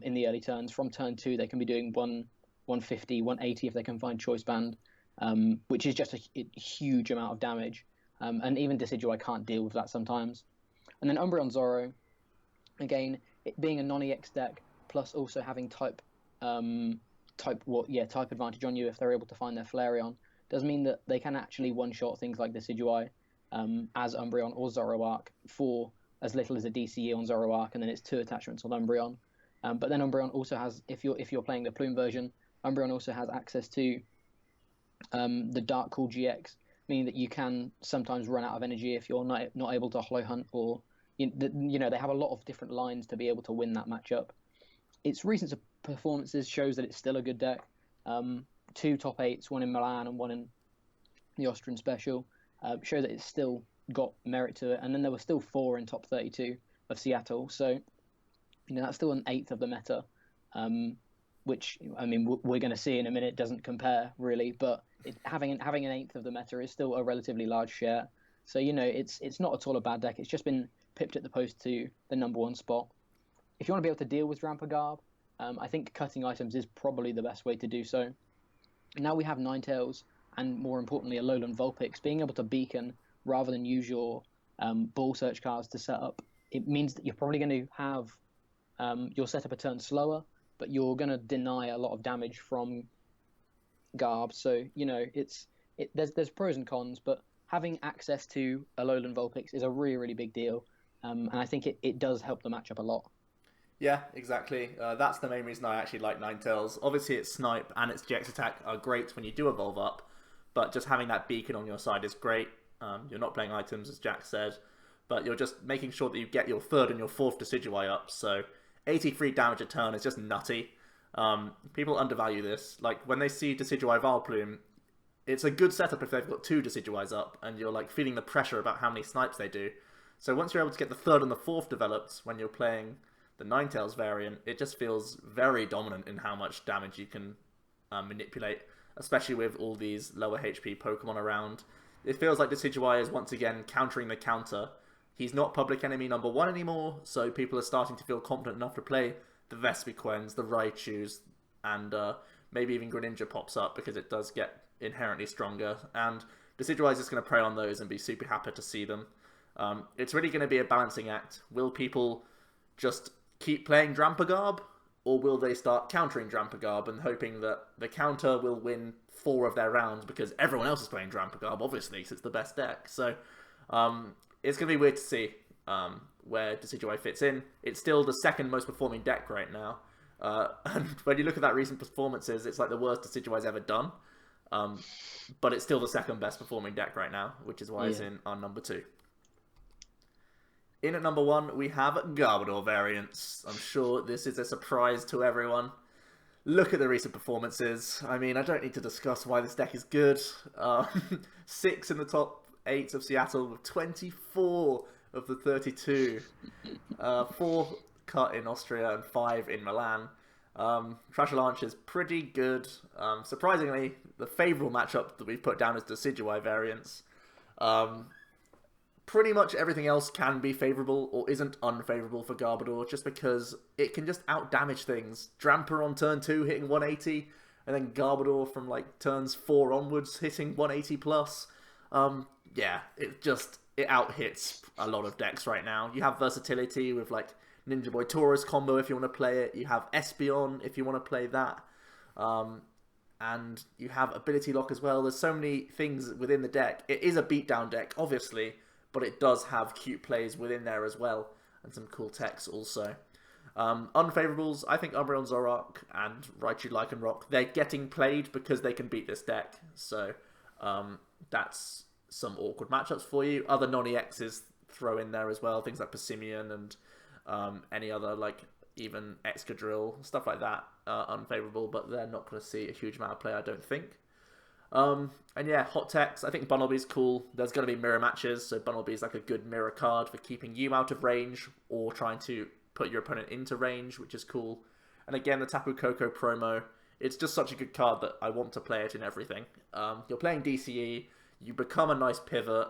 in the early turns. From turn 2, they can be doing 150, 180 if they can find Choice Band, which is just a huge amount of damage. And even Decidueye can't deal with that sometimes. And then Umbreon Zoro, again, it being a non-EX deck, plus also having type advantage on you if they're able to find their Flareon, does mean that they can actually one-shot things like Decidueye as Umbreon or Zoroark for as little as a DCE on Zoroark, and then it's 2 attachments on Umbreon. But then Umbreon also has, if you're playing the Plume version, Umbreon also has access to the Dark Cool GX, meaning that you can sometimes run out of energy if you're not able to Hollow Hunt, or they have a lot of different lines to be able to win that matchup. Its recent performances shows that it's still a good deck. 2 top 8s, 1 in Milan and 1 in the Austrian Special, show that it's still got merit to it. And then there were still 4 in top 32 of Seattle, so that's still an 1/8 of the meta, which we're going to see in a minute doesn't compare really, but having an 1/8 of the meta is still a relatively large share. So it's not at all a bad deck. It's just been pipped at the post to the number 1 spot. If you want to be able to deal with Drampa, I think cutting items is probably the best way to do so. Now we have Ninetales, and more importantly, a Alolan Vulpix. Being able to beacon rather than use your ball search cards to set up, it means that you're probably going to have your setup a turn slower, but you're going to deny a lot of damage from Garb. So there's pros and cons, but having access to Alolan Vulpix is a really, really big deal, and I think it does help the matchup a lot. Yeah, exactly. That's the main reason I actually like Ninetales. Obviously, its Snipe and its GX attack are great when you do evolve up, but just having that beacon on your side is great. You're not playing items, as Jack said, but you're just making sure that you get your 3rd and your 4th Decidueye up, so 83 damage a turn is just nutty. People undervalue this. Like, when they see Decidueye Vileplume, it's a good setup if they've got 2 Decidueyes up, and you're like feeling the pressure about how many snipes they do. So once you're able to get the 3rd and the 4th developed when you're playing the Ninetales variant, it just feels very dominant in how much damage you can manipulate, especially with all these lower HP Pokemon around. It feels like Decidueye is once again countering the counter. He's not public enemy number 1 anymore, so people are starting to feel confident enough to play the Vespiquens, the Raichus, and maybe even Greninja pops up because it does get inherently stronger. And Decidueye is just going to prey on those and be super happy to see them. It's really going to be a balancing act. Will people just keep playing Drampa, or will they start countering Drampa and hoping that the counter will win 4 of their rounds because everyone else is playing Drampa, obviously, because it's the best deck. So it's going to be weird to see where Decidueye fits in. It's still the 2nd most performing deck right now. And when you look at that recent performances, it's like the worst Decidueye's ever done. But it's still the 2nd best performing deck right now, which is why it's in our number 2. In at number 1, we have Garbodor Variants. I'm sure this is a surprise to everyone. Look at the recent performances. I mean, I don't need to discuss why this deck is good. 6 in the top 8 of Seattle with 24 of the 32. 4 cut in Austria and 5 in Milan. Trash Launch is pretty good. Surprisingly, the favourable matchup that we've put down is Decidueye Variants. Pretty much everything else can be favourable or isn't unfavourable for Garbodor, just because it can just out-damage things. Drampa on turn 2 hitting 180, and then Garbodor from like turns 4 onwards hitting 180 plus. Yeah, it out-hits a lot of decks right now. You have versatility with like Ninja Boy Taurus combo if you want to play it. You have Espeon if you want to play that. And you have Ability Lock as well. There's so many things within the deck. It is a beatdown deck, obviously, but it does have cute plays within there as well, and some cool techs also. Unfavourables, I think Umbreon Zoroark and Raichu Lycanroc, they're getting played because they can beat this deck. So that's some awkward matchups for you. Other non-EXs throw in there as well, things like Persimmon and any other, like even Excadrill, stuff like that, unfavourable, but they're not going to see a huge amount of play, I don't think. And yeah, hot techs. I think Bunnelby's cool. There's going to be mirror matches, so Bunnelby's like a good mirror card for keeping you out of range or trying to put your opponent into range, which is cool. And again, the Tapu Koko promo. It's just such a good card that I want to play it in everything. You're playing DCE. You become a nice pivot.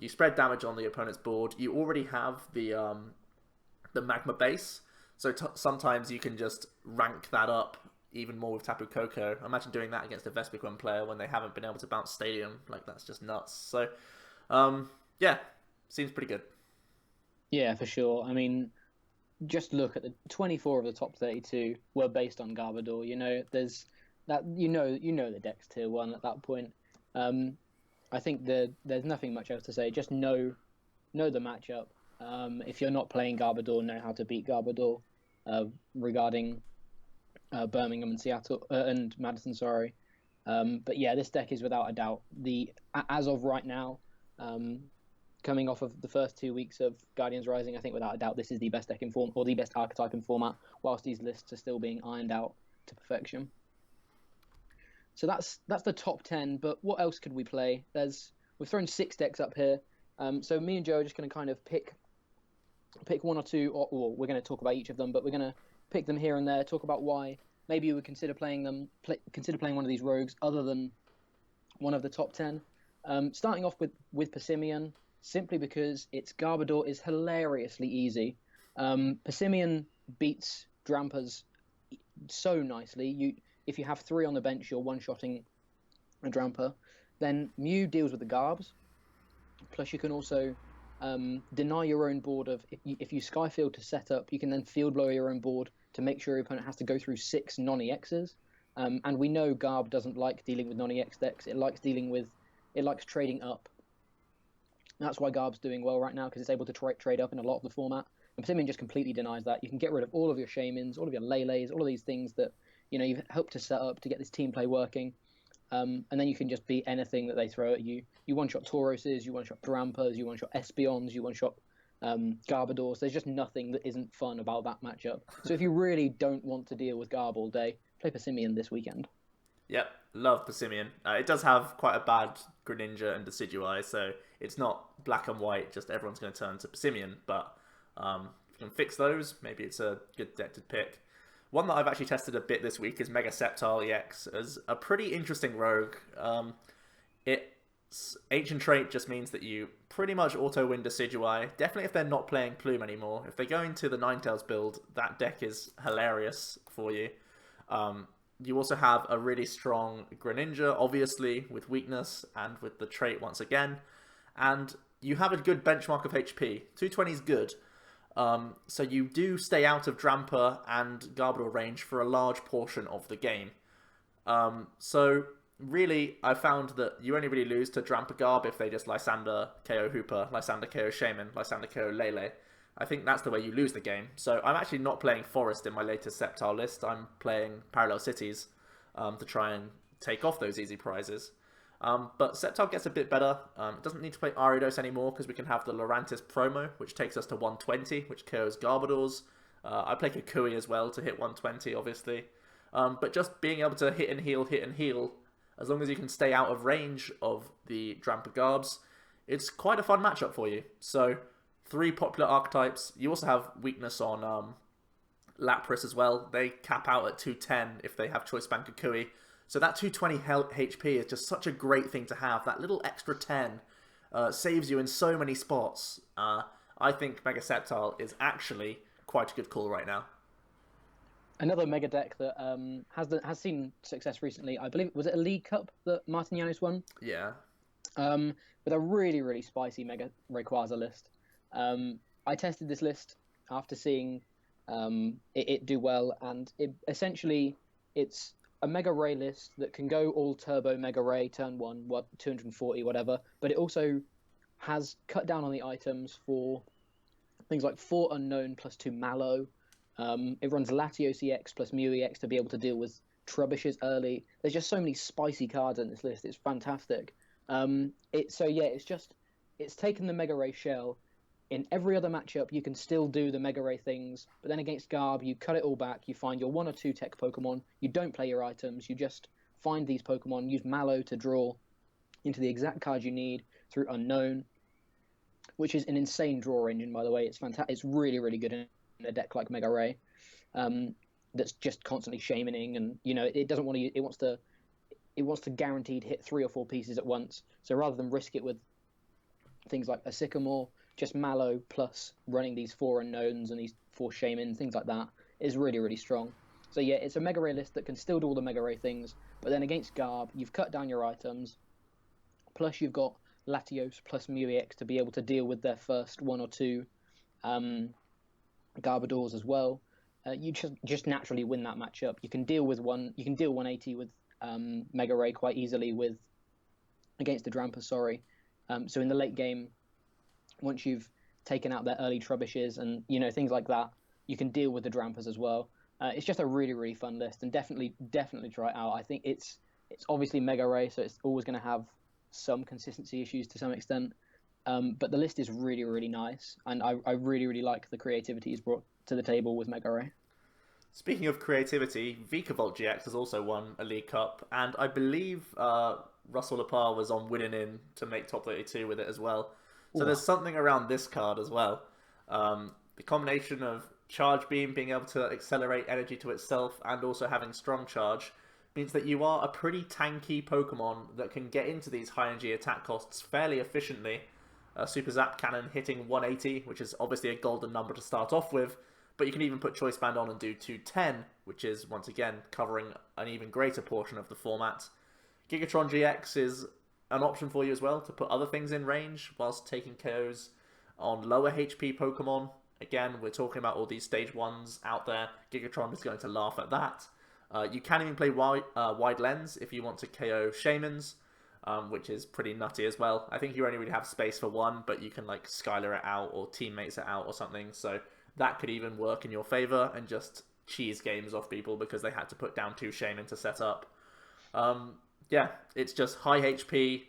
You spread damage on the opponent's board. You already have the magma base, so sometimes you can just rank that up even more with Tapu Koko. Imagine doing that against a Vespiquen player when they haven't been able to bounce Stadium. Like, that's just nuts. So, yeah, seems pretty good. Yeah, for sure. I mean, just look at the 24 of the top 32 were based on Garbodor. You know, there's that. You know the deck's tier 1 at that point. I think there's nothing much else to say. Just know the matchup. If you're not playing Garbodor, know how to beat Garbodor. Regarding Birmingham and Seattle and Madison, sorry. But yeah, this deck is without a doubt as of right now. Coming off of the first 2 weeks of Guardians Rising, I think without a doubt this is the best deck in form, or the best archetype in format, whilst these lists are still being ironed out to perfection. So that's the top 10, but what else could we play? We've thrown 6 decks up here. So me and Joe are just going to kind of pick one or two, or we're going to talk about each of them, but we're going to pick them here and there, talk about why maybe you would consider playing one of these rogues other than one of the top 10. Starting off with Persimmon, simply because its Garbodor is hilariously easy. Persimmon beats Drampas so nicely. If you have 3 on the bench, you're one-shotting a Drampa. Then Mew deals with the Garbs. Plus, you can also deny your own board of... If you Skyfield to set up, you can then Field Blow your own board to make sure your opponent has to go through 6 non-EXs. And we know Garb doesn't like dealing with non-EX decks. It likes trading up. That's why Garb's doing well right now, because it's able to trade up in a lot of the format. And Persimmon just completely denies that. You can get rid of all of your Shaymins, all of your Lele's, all of these things that you've helped to set up to get this team play working. And then you can just beat anything that they throw at you. You one-shot Tauroses, you one-shot Drampas, you one-shot Espeons, you one-shot Garbodors. There's just nothing that isn't fun about that matchup. So if you really don't want to deal with Garb all day, play Persimmon this weekend. Yep, love Persimmon. It does have quite a bad Greninja and Decidueye, so it's not black and white, just everyone's going to turn to Persimmon. But if you can fix those, maybe it's a good deck to pick. One that I've actually tested a bit this week is Mega Sceptile EX as a pretty interesting rogue. Its Ancient Trait just means that you pretty much auto-win Decidueye. Definitely if they're not playing Plume anymore. If they go into the Ninetales build, that deck is hilarious for you. You also have a really strong Greninja, obviously, with weakness and with the trait once again. And you have a good benchmark of HP. 220 is good. So you do stay out of Drampa and Garbodor range for a large portion of the game. So really, I found that you only really lose to Drampa Garb if they just Lysander KO Hooper, Lysander KO Shaman, Lysander KO Lele. I think that's the way you lose the game. So I'm actually not playing Forest in my latest Sceptile list. I'm playing Parallel Cities to try and take off those easy prizes. But Sceptile gets a bit better. It doesn't need to play Ariados anymore because we can have the Lurantis promo, which takes us to 120, which KOs Garbodors. I play Kukui as well to hit 120, obviously. But just being able to hit and heal, as long as you can stay out of range of the Drampa Garbs, it's quite a fun matchup for you. So 3 popular archetypes. You also have weakness on Lapras as well. They cap out at 210 if they have Choice Band Kukui. So that 220 HP is just such a great thing to have. That little extra 10 saves you in so many spots. I think Mega Sceptile is actually quite a good call right now. Another mega deck that has seen success recently, I believe, was it a League Cup that Martin Yanis won? Yeah. With a really, really spicy Mega Rayquaza list. I tested this list after seeing it do well, and it's a Mega Ray list that can go all Turbo Mega Ray turn 1, 240, whatever, but it also has cut down on the items for things like 4 Unknown plus 2 Mallow. It runs Latios EX plus Mew EX to be able to deal with Trubbishes early. There's just so many spicy cards in this list. It's fantastic. It's taken the Mega Ray shell. In every other matchup, you can still do the Mega Ray things, but then against Garb, you cut it all back. You find your 1 or 2 tech Pokemon. You don't play your items. You just find these Pokemon, use Mallow to draw into the exact card you need through Unknown, which is an insane draw engine, by the way. It's fantastic. It's really, really good in a deck like Mega Ray that's just constantly shamaning, and it doesn't want to. It wants to guaranteed hit 3 or 4 pieces at once. So rather than risk it with things like a Sycamore, just Mallow plus running these 4 unknowns and these 4 Shaman, things like that, is really, really strong. So yeah, it's a Mega Ray list that can still do all the Mega Ray things, but then against Garb, you've cut down your items, plus you've got Latios plus Mew-EX to be able to deal with their first 1 or 2 Garbodors as well. You just naturally win that matchup. You can deal 180 with Mega Ray quite easily against the Drampa, sorry. So in the late game, once you've taken out their early Trubbishes and things like that, you can deal with the Drampas as well. It's just a really, really fun list, and definitely try it out. I think it's obviously Mega Ray, so it's always going to have some consistency issues to some extent. But the list is really, really nice, and I really, really like the creativity he's brought to the table with Mega Ray. Speaking of creativity, Vikavolt GX has also won a League Cup, and I believe Russell Lepar was on winning in to make top 32 with it as well. So there's something around this card as well. The combination of Charge Beam being able to accelerate energy to itself and also having Strong Charge means that you are a pretty tanky Pokemon that can get into these high energy attack costs fairly efficiently. Super Zap Cannon hitting 180, which is obviously a golden number to start off with, but you can even put Choice Band on and do 210, which is, once again, covering an even greater portion of the format. Gigatron GX is an option for you as well to put other things in range whilst taking KOs on lower HP Pokemon. Again, we're talking about all these stage 1s out there. Gigatron is going to laugh at that. You can even play Wide Lens if you want to KO Shamans, which is pretty nutty as well. I think you only really have space for one, but you can like Skylar it out or teammates it out or something. So that could even work in your favour and just cheese games off people because they had to put down 2 Shaman to set up. Yeah, it's just high HP,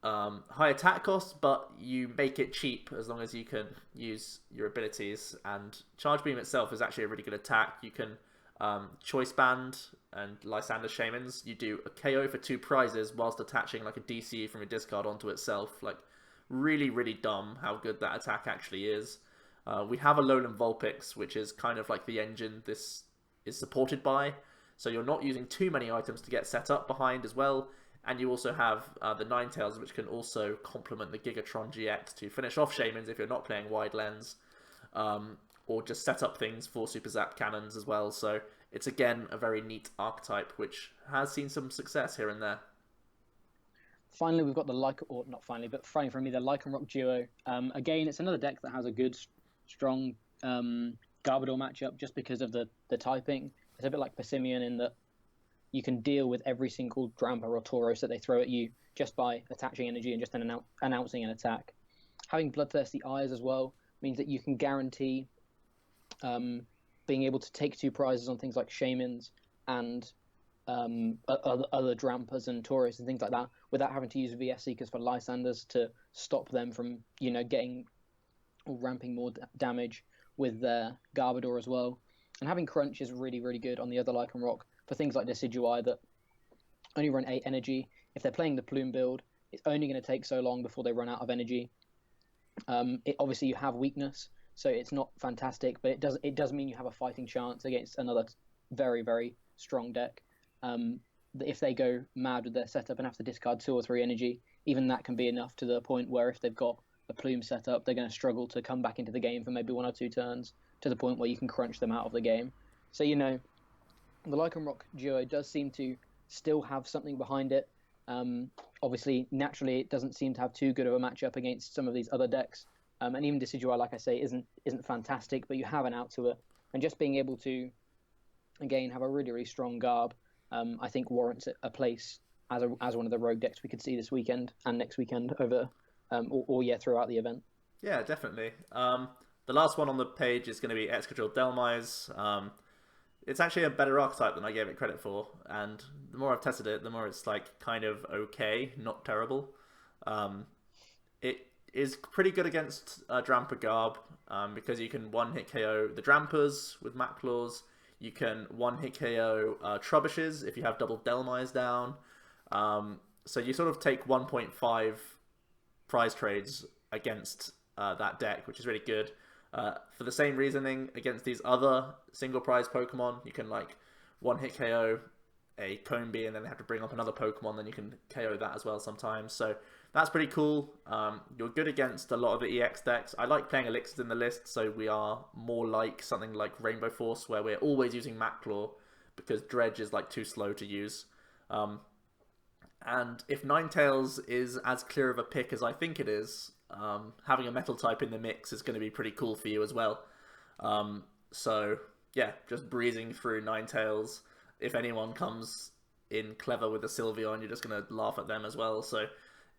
high attack costs, but you make it cheap as long as you can use your abilities. And Charge Beam itself is actually a really good attack. You can Choice Band and Lysander Shamans. You do a KO for 2 prizes whilst attaching like a DCE from your discard onto itself. Like, really, really dumb how good that attack actually is. We have a Alolan Vulpix, which is kind of like the engine this is supported by. So you're not using too many items to get set up behind as well. And you also have the Ninetales, which can also complement the Gigatron GX to finish off Shamans if you're not playing Wide Lens. Or just set up things for Super Zap Cannons as well. So it's, again, a very neat archetype, which has seen some success here and there. Finally, we've got the not finally, but finally for me, the Lycanroc duo. Again, it's another deck that has a good, strong Garbodor matchup just because of the typing. It's a bit like Persimmon in that you can deal with every single Drampa or Tauros that they throw at you just by attaching energy and just announcing an attack. Having Bloodthirsty Eyes as well means that you can guarantee being able to take 2 prizes on things like Shamans and other Drampas and Tauros and things like that without having to use VS Seekers for Lysanders to stop them from, getting or ramping more damage with their Garbodor as well. And having Crunch is really, really good on the other Lycanroc for things like Decidueye that only run 8 energy. If they're playing the Plume build, it's only going to take so long before they run out of energy. Obviously, you have weakness, so it's not fantastic, but it does mean you have a fighting chance against another very, very strong deck. If they go mad with their setup and have to discard 2 or 3 energy, even that can be enough to the point where if they've got a Plume setup, they're going to struggle to come back into the game for maybe 1 or 2 turns to the point where you can crunch them out of the game. So, the Lycanroc duo does seem to still have something behind it. Obviously, naturally, it doesn't seem to have too good of a matchup against some of these other decks. And even Decidueye, like I say, isn't fantastic, but you have an out to it. And just being able to, again, have a really, really strong Garb, I think warrants a place as one of the rogue decks we could see this weekend and next weekend over, throughout the event. Yeah, definitely. The last one on the page is going to be Excadrill Dhelmise. It's actually a better archetype than I gave it credit for, and the more I've tested it, the more it's like kind of okay, not terrible. It is pretty good against Drampa Garb because you can one-hit KO the Drampas with Mat Claws. You can one-hit KO Trubbishes if you have double Dhelmise down. So you sort of take 1.5 prize trades against that deck, which is really good. For the same reasoning against these other single prize Pokemon, you can like one-hit KO a Combee and then they have to bring up another Pokemon, then you can KO that as well sometimes. So that's pretty cool. You're good against a lot of the EX decks. I like playing Elixirs in the list, so we are more like something like Rainbow Force, where we're always using Maclaw because Dredge is like too slow to use. And if Ninetales is as clear of a pick as I think it is, having a Metal type in the mix is going to be pretty cool for you as well. So yeah, just breezing through Ninetales. If anyone comes in clever with a Sylveon, you're just going to laugh at them as well. So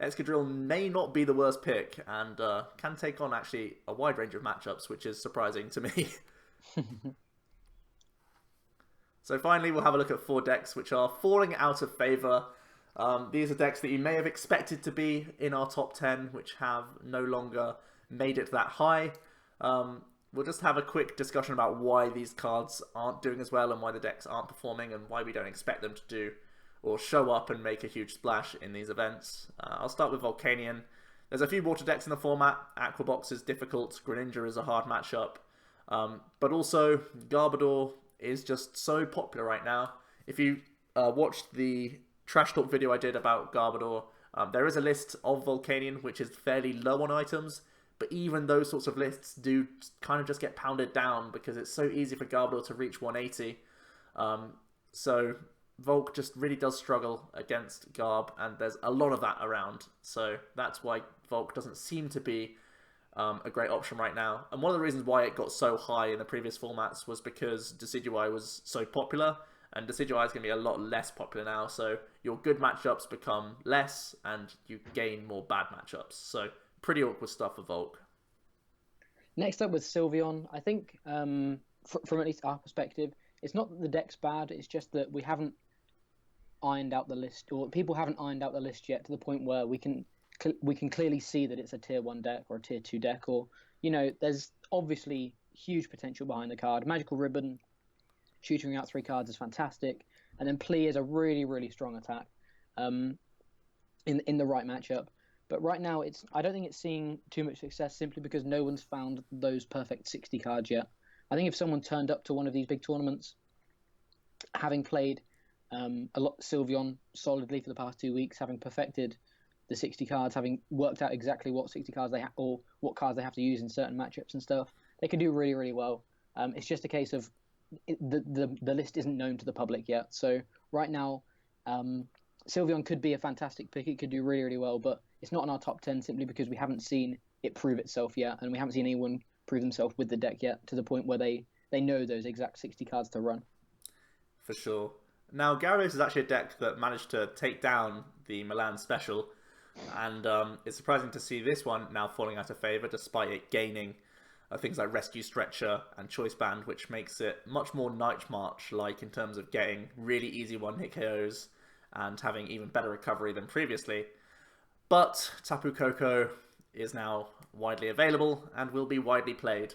Excadrill may not be the worst pick, and can take on actually a wide range of matchups, which is surprising to me. So finally, we'll have a look at 4 decks which are falling out of favour. These are decks that you may have expected to be in our top 10, which have no longer made it that high. We'll just have a quick discussion about why these cards aren't doing as well and why the decks aren't performing and why we don't expect them to do or show up and make a huge splash in these events. I'll start with Volcanion. There's a few water decks in the format. Aquabox is difficult. Greninja is a hard matchup. But also, Garbodor is just so popular right now. If you watched the Trash Talk video I did about Garbodor, there is a list of Volcanion which is fairly low on items, but even those sorts of lists do kind of just get pounded down because it's so easy for Garbodor to reach 180. So Volk just really does struggle against Garb, and there's a lot of that around. So that's why Volk doesn't seem to be a great option right now. And one of the reasons why it got so high in the previous formats was because Decidueye was so popular, and Decidueye is going to be a lot less popular now. So your good matchups become less, and you gain more bad matchups. So pretty awkward stuff for Volk. Next up with Sylveon, I think from at least our perspective, it's not that the deck's bad, it's just that we haven't ironed out the list, or people haven't ironed out the list yet to the point where we can clearly see that it's a tier 1 deck or a tier 2 deck, or, you know, there's obviously huge potential behind the card. Magical Ribbon, shooting out 3 cards is fantastic, and then Plea is a really, really strong attack in the right matchup. But right now, I don't think it's seeing too much success simply because no one's found those perfect 60 cards yet. I think if someone turned up to one of these big tournaments, having played a lot Sylveon solidly for the past 2 weeks, having perfected the 60 cards, having worked out exactly what 60 cards they or what cards they have to use in certain matchups and stuff, they can do really, really well. It's just a case of the list isn't known to the public yet. So right now, Sylveon could be a fantastic pick. It could do really, really well, but it's not in our top 10 simply because we haven't seen it prove itself yet, and we haven't seen anyone prove themselves with the deck yet to the point where they know those exact 60 cards to run. For sure. Now, Gyarados is actually a deck that managed to take down the Milan Special, and it's surprising to see this one now falling out of favour despite it gaining things like Rescue Stretcher and Choice Band, which makes it much more Night March-like in terms of getting really easy one-hit KOs and having even better recovery than previously. But Tapu Koko is now widely available and will be widely played.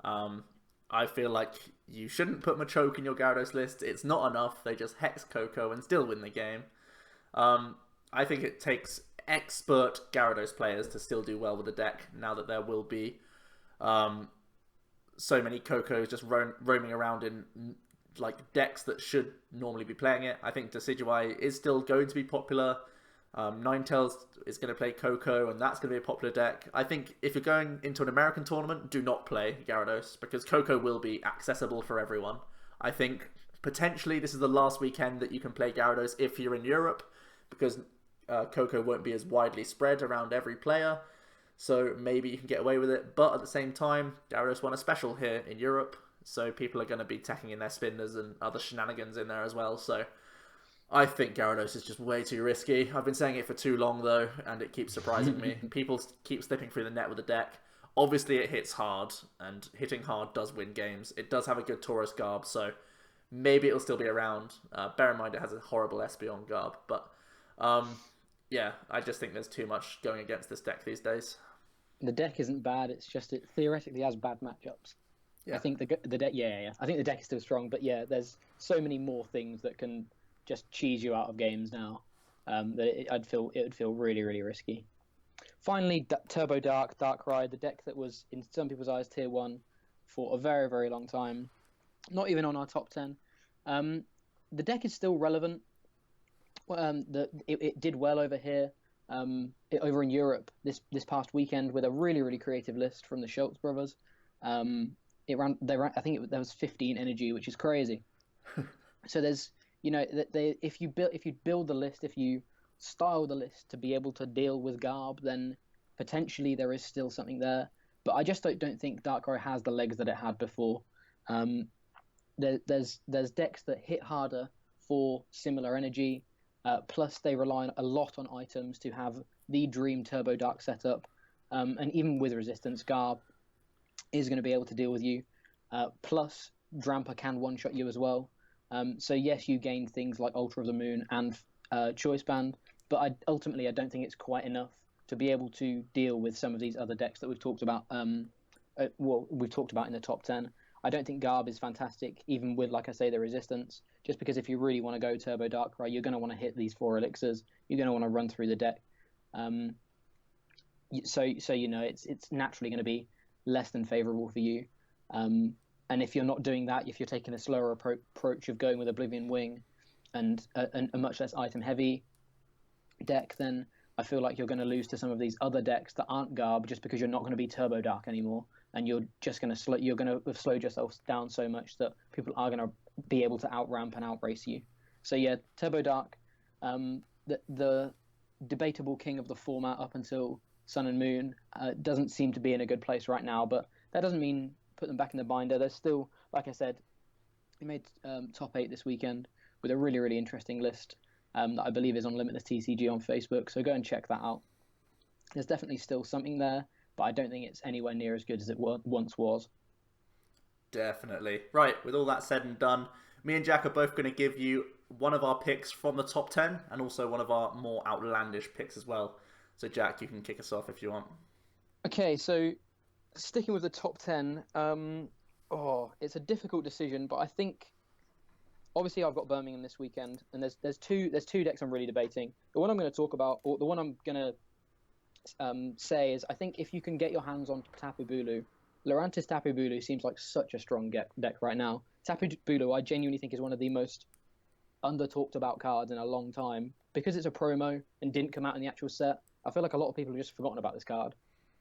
I feel like you shouldn't put Machoke in your Gyarados list. It's not enough. They just Hex Koko and still win the game. I think it takes expert Gyarados players to still do well with the deck now that there will be so many Kokos just roaming around in like decks that should normally be playing it. I think Decidueye is still going to be popular. Ninetales is going to play Koko, and that's going to be a popular deck. I think if you're going into an American tournament, do not play Gyarados, because Koko will be accessible for everyone. I think potentially this is the last weekend that you can play Gyarados if you're in Europe, because Koko won't be as widely spread around every player, so maybe you can get away with it. But at the same time, Gyarados won a special here in Europe, so people are going to be tacking in their spinners and other shenanigans in there as well, so I think Gyarados is just way too risky. I've been saying it for too long, though, and it keeps surprising me. People keep slipping through the net with the deck. Obviously, it hits hard, and hitting hard does win games. It does have a good Tauros Garb, so maybe it'll still be around. Bear in mind it has a horrible Espeon Garb, but yeah, I just think there's too much going against this deck these days. The deck isn't bad, it's just it theoretically has bad matchups. Yeah. I think the deck, yeah. I think the deck is still strong, but yeah, there's so many more things that can just cheese you out of games now that it would feel really, really risky. Finally, Turbo Darkrai, the deck that was in some people's eyes tier 1 for a very, very long time, not even on our top 10. the deck is still relevant. It did well over here, over in Europe this past weekend with a really creative list from the Schultz brothers. I think there was 15 energy, which is crazy. So there's, if you build the list, if you style the list to be able to deal with Garb, then potentially there is still something there. But I just don't think Darkrai has the legs that it had before. There's decks that hit harder for similar energy. Plus, they rely a lot on items to have the dream Turbo Dark setup. And even with resistance, Garb is going to be able to deal with you. Plus, Drampa can one-shot you as well. So yes, you gain things like Ultra of the Moon and Choice Band, but ultimately I don't think it's quite enough to be able to deal with some of these other decks that we've talked about. We've talked about in the top 10. I don't think Garb is fantastic, even with, like I say, the resistance. Just because if you really want to go Turbo Darkrai, you're going to want to hit these 4 elixirs. You're going to want to run through the deck. So it's naturally going to be less than favourable for you. And if you're not doing that, if you're taking a slower approach of going with Oblivion Wing and a much less item-heavy deck, then I feel like you're going to lose to some of these other decks that aren't Garb just because you're not going to be Turbo Dark anymore, and you're just going to you're going to have slowed yourself down so much that people are going to be able to outramp and outrace you. So yeah, Turbo Dark, the debatable king of the format up until Sun and Moon, doesn't seem to be in a good place right now, but that doesn't mean put them back in the binder. There's still, like I said, we made top 8 this weekend with a really interesting list that I believe is on Limitless TCG on Facebook, so go and check that out. There's definitely still something there, but I don't think it's anywhere near as good as it once was. Definitely. Right, with all that said and done, me and Jack are both going to give you one of our picks from the top 10 and also one of our more outlandish picks as well. So Jack, you can kick us off if you want. Okay, so sticking with the top 10, it's a difficult decision, but I think obviously I've got Birmingham this weekend, and there's two decks I'm really debating. The one I'm going to talk about, or the one I'm going to say is, I think if you can get your hands on Tapu Bulu, Lurantis Tapu Bulu seems like such a strong deck right now. Tapu Bulu, I genuinely think, is one of the most under-talked about cards in a long time. Because it's a promo and didn't come out in the actual set, I feel like a lot of people have just forgotten about this card.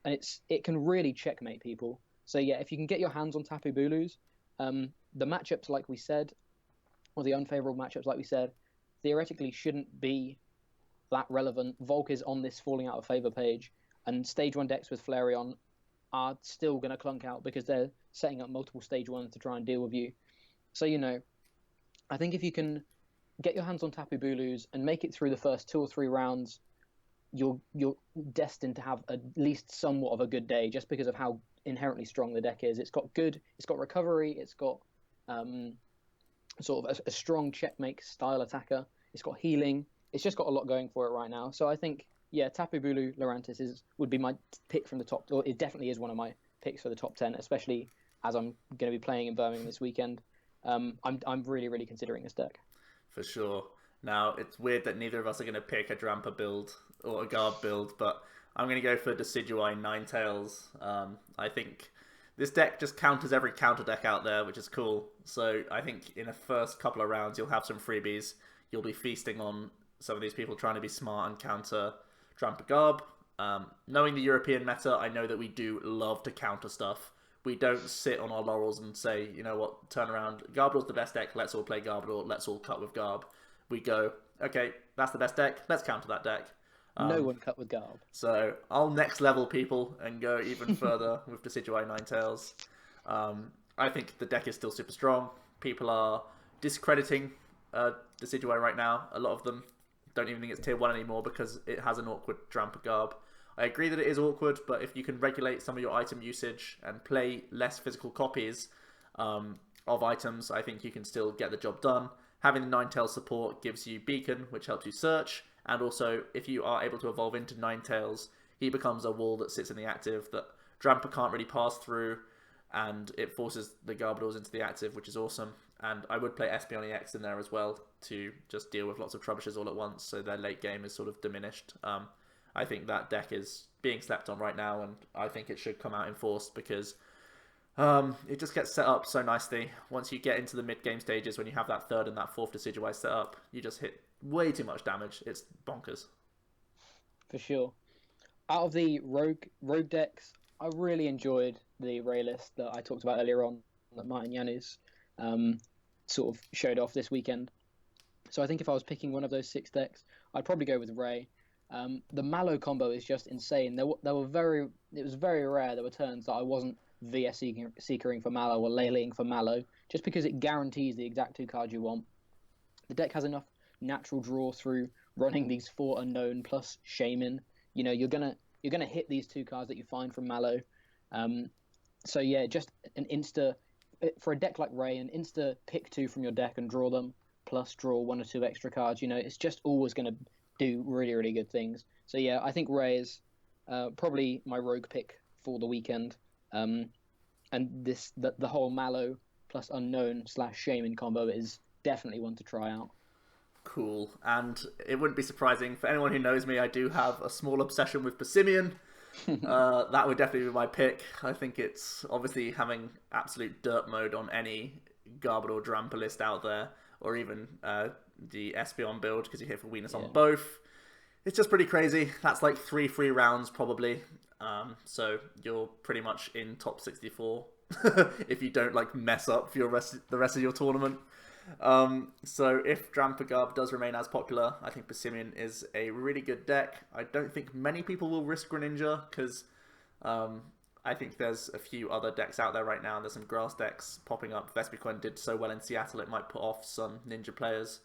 And it can really checkmate people. So yeah, if you can get your hands on Tapu Bulus, the matchups, like we said, or the unfavourable matchups, like we said, theoretically shouldn't be that relevant. Volk is on this falling out of favour page, and stage 1 decks with Flareon are still going to clunk out because they're setting up multiple stage 1s to try and deal with you. So, I think if you can get your hands on Tapu Bulus and make it through the first 2 or 3 rounds, you're destined to have at least somewhat of a good day just because of how inherently strong the deck is. It's got recovery, it's got sort of a strong checkmate style attacker, it's got healing, it's just got a lot going for it right now. So I think, yeah, Tapu Bulu Lurantis would be my pick from the top, or it definitely is one of my picks for the top 10, especially as I'm going to be playing in Birmingham this weekend. I'm really considering this deck. For sure. Now, it's weird that neither of us are going to pick a Drampa build or a Garb build, but I'm going to go for Decidueye Ninetales. I think this deck just counters every counter deck out there, which is cool. So I think in the first couple of rounds, you'll have some freebies. You'll be feasting on some of these people trying to be smart and counter Drampa Garb. Knowing the European meta, I know that we do love to counter stuff. We don't sit on our laurels and say, you know what, turn around. Garbodor's the best deck, let's all play Garbodor, let's all cut with Garb. We go, okay, that's the best deck, let's counter that deck. No one cut with Garb. So I'll next level people and go even further with Decidueye Ninetales. I think the deck is still super strong. People are discrediting Decidueye right now. A lot of them don't even think it's tier 1 anymore because it has an awkward Drampa Garb. I agree that it is awkward, but if you can regulate some of your item usage and play less physical copies of items, I think you can still get the job done. Having the Ninetales support gives you Beacon, which helps you search, and also if you are able to evolve into Ninetales, he becomes a wall that sits in the active that Drampa can't really pass through, and it forces the Garbodors into the active, which is awesome. And I would play Espeon EX in there as well to just deal with lots of Troubushes all at once, so their late game is sort of diminished. I think that deck is being slept on right now, and I think it should come out in force because It just gets set up so nicely. Once you get into the mid-game stages, when you have that third and that fourth Decidueye set up, you just hit way too much damage. It's bonkers. For sure. Out of the rogue decks, I really enjoyed the Ray list that I talked about earlier on, that Martin Janus sort of showed off this weekend. So I think if I was picking one of those 6 decks, I'd probably go with Ray. The Mallow combo is just insane. It was very rare. There were turns that I wasn't VS Seekering for Mallow or Leleing for Mallow, just because it guarantees the exact 2 cards you want. The deck has enough natural draw through running these 4 unknown plus Shaman. You know, you're gonna hit these 2 cards that you find from Mallow. So yeah, just an insta for a deck like Ray, an insta pick 2 from your deck and draw them, plus draw 1 or 2 extra cards. You know, it's just always gonna do really, really good things. So yeah, I think Ray is probably my rogue pick for the weekend. And the whole Mallow plus unknown / Shaman combo is definitely one to try out. Cool. And it wouldn't be surprising for anyone who knows me, I do have a small obsession with Persimmon. That would definitely be my pick. I think it's obviously having absolute dirt mode on any Garbodor Drampa list out there, or even the Espeon build, because you hit for weakness on both. It's just pretty crazy. That's like 3 free rounds probably. So you're pretty much in top 64 if you don't like mess up for the rest of your tournament. So if Drampa does remain as popular, I think Persimmon is a really good deck. I don't think many people will risk Greninja because I think there's a few other decks out there right now. There's some grass decks popping up. Vespiquen did so well in Seattle, it might put off some Ninja players.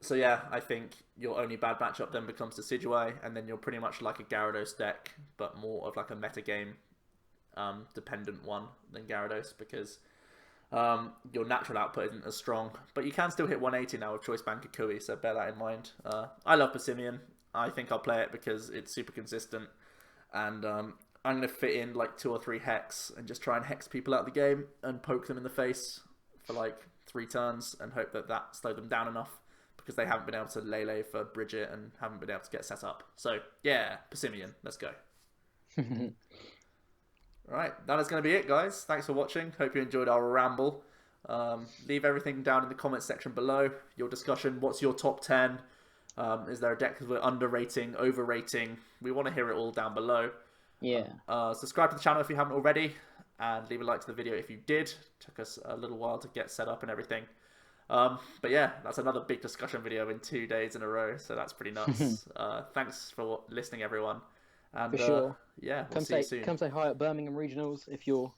So yeah, I think your only bad matchup then becomes Decidueye, and then you're pretty much like a Gyarados deck, but more of like a metagame dependent one than Gyarados, because your natural output isn't as strong, but you can still hit 180 now with Choice Band Kukui, so bear that in mind. I love Persimmon. I think I'll play it because it's super consistent, and I'm going to fit in like 2 or 3 Hex and just try and Hex people out of the game and poke them in the face for like 3 turns and hope that slowed them down enough, because they haven't been able to Lele for Bridget and haven't been able to get set up. So yeah, Persimmon, let's go. Right, that is going to be it, guys. Thanks for watching. Hope you enjoyed our ramble. Leave everything down in the comments section below. Your discussion. What's your top 10? Is there a deck we're underrating, overrating? We want to hear it all down below. Yeah. Subscribe to the channel if you haven't already, and leave a like to the video if you did. Took us a little while to get set up and everything. But yeah, that's another big discussion video in 2 days in a row, so that's pretty nuts. Thanks for listening, everyone. And For sure. Yeah, we'll see you soon. Come say hi at Birmingham Regionals if you're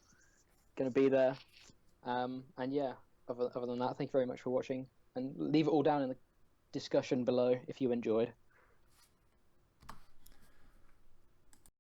going to be there. And yeah, other than that, thank you very much for watching. And leave it all down in the discussion below if you enjoyed.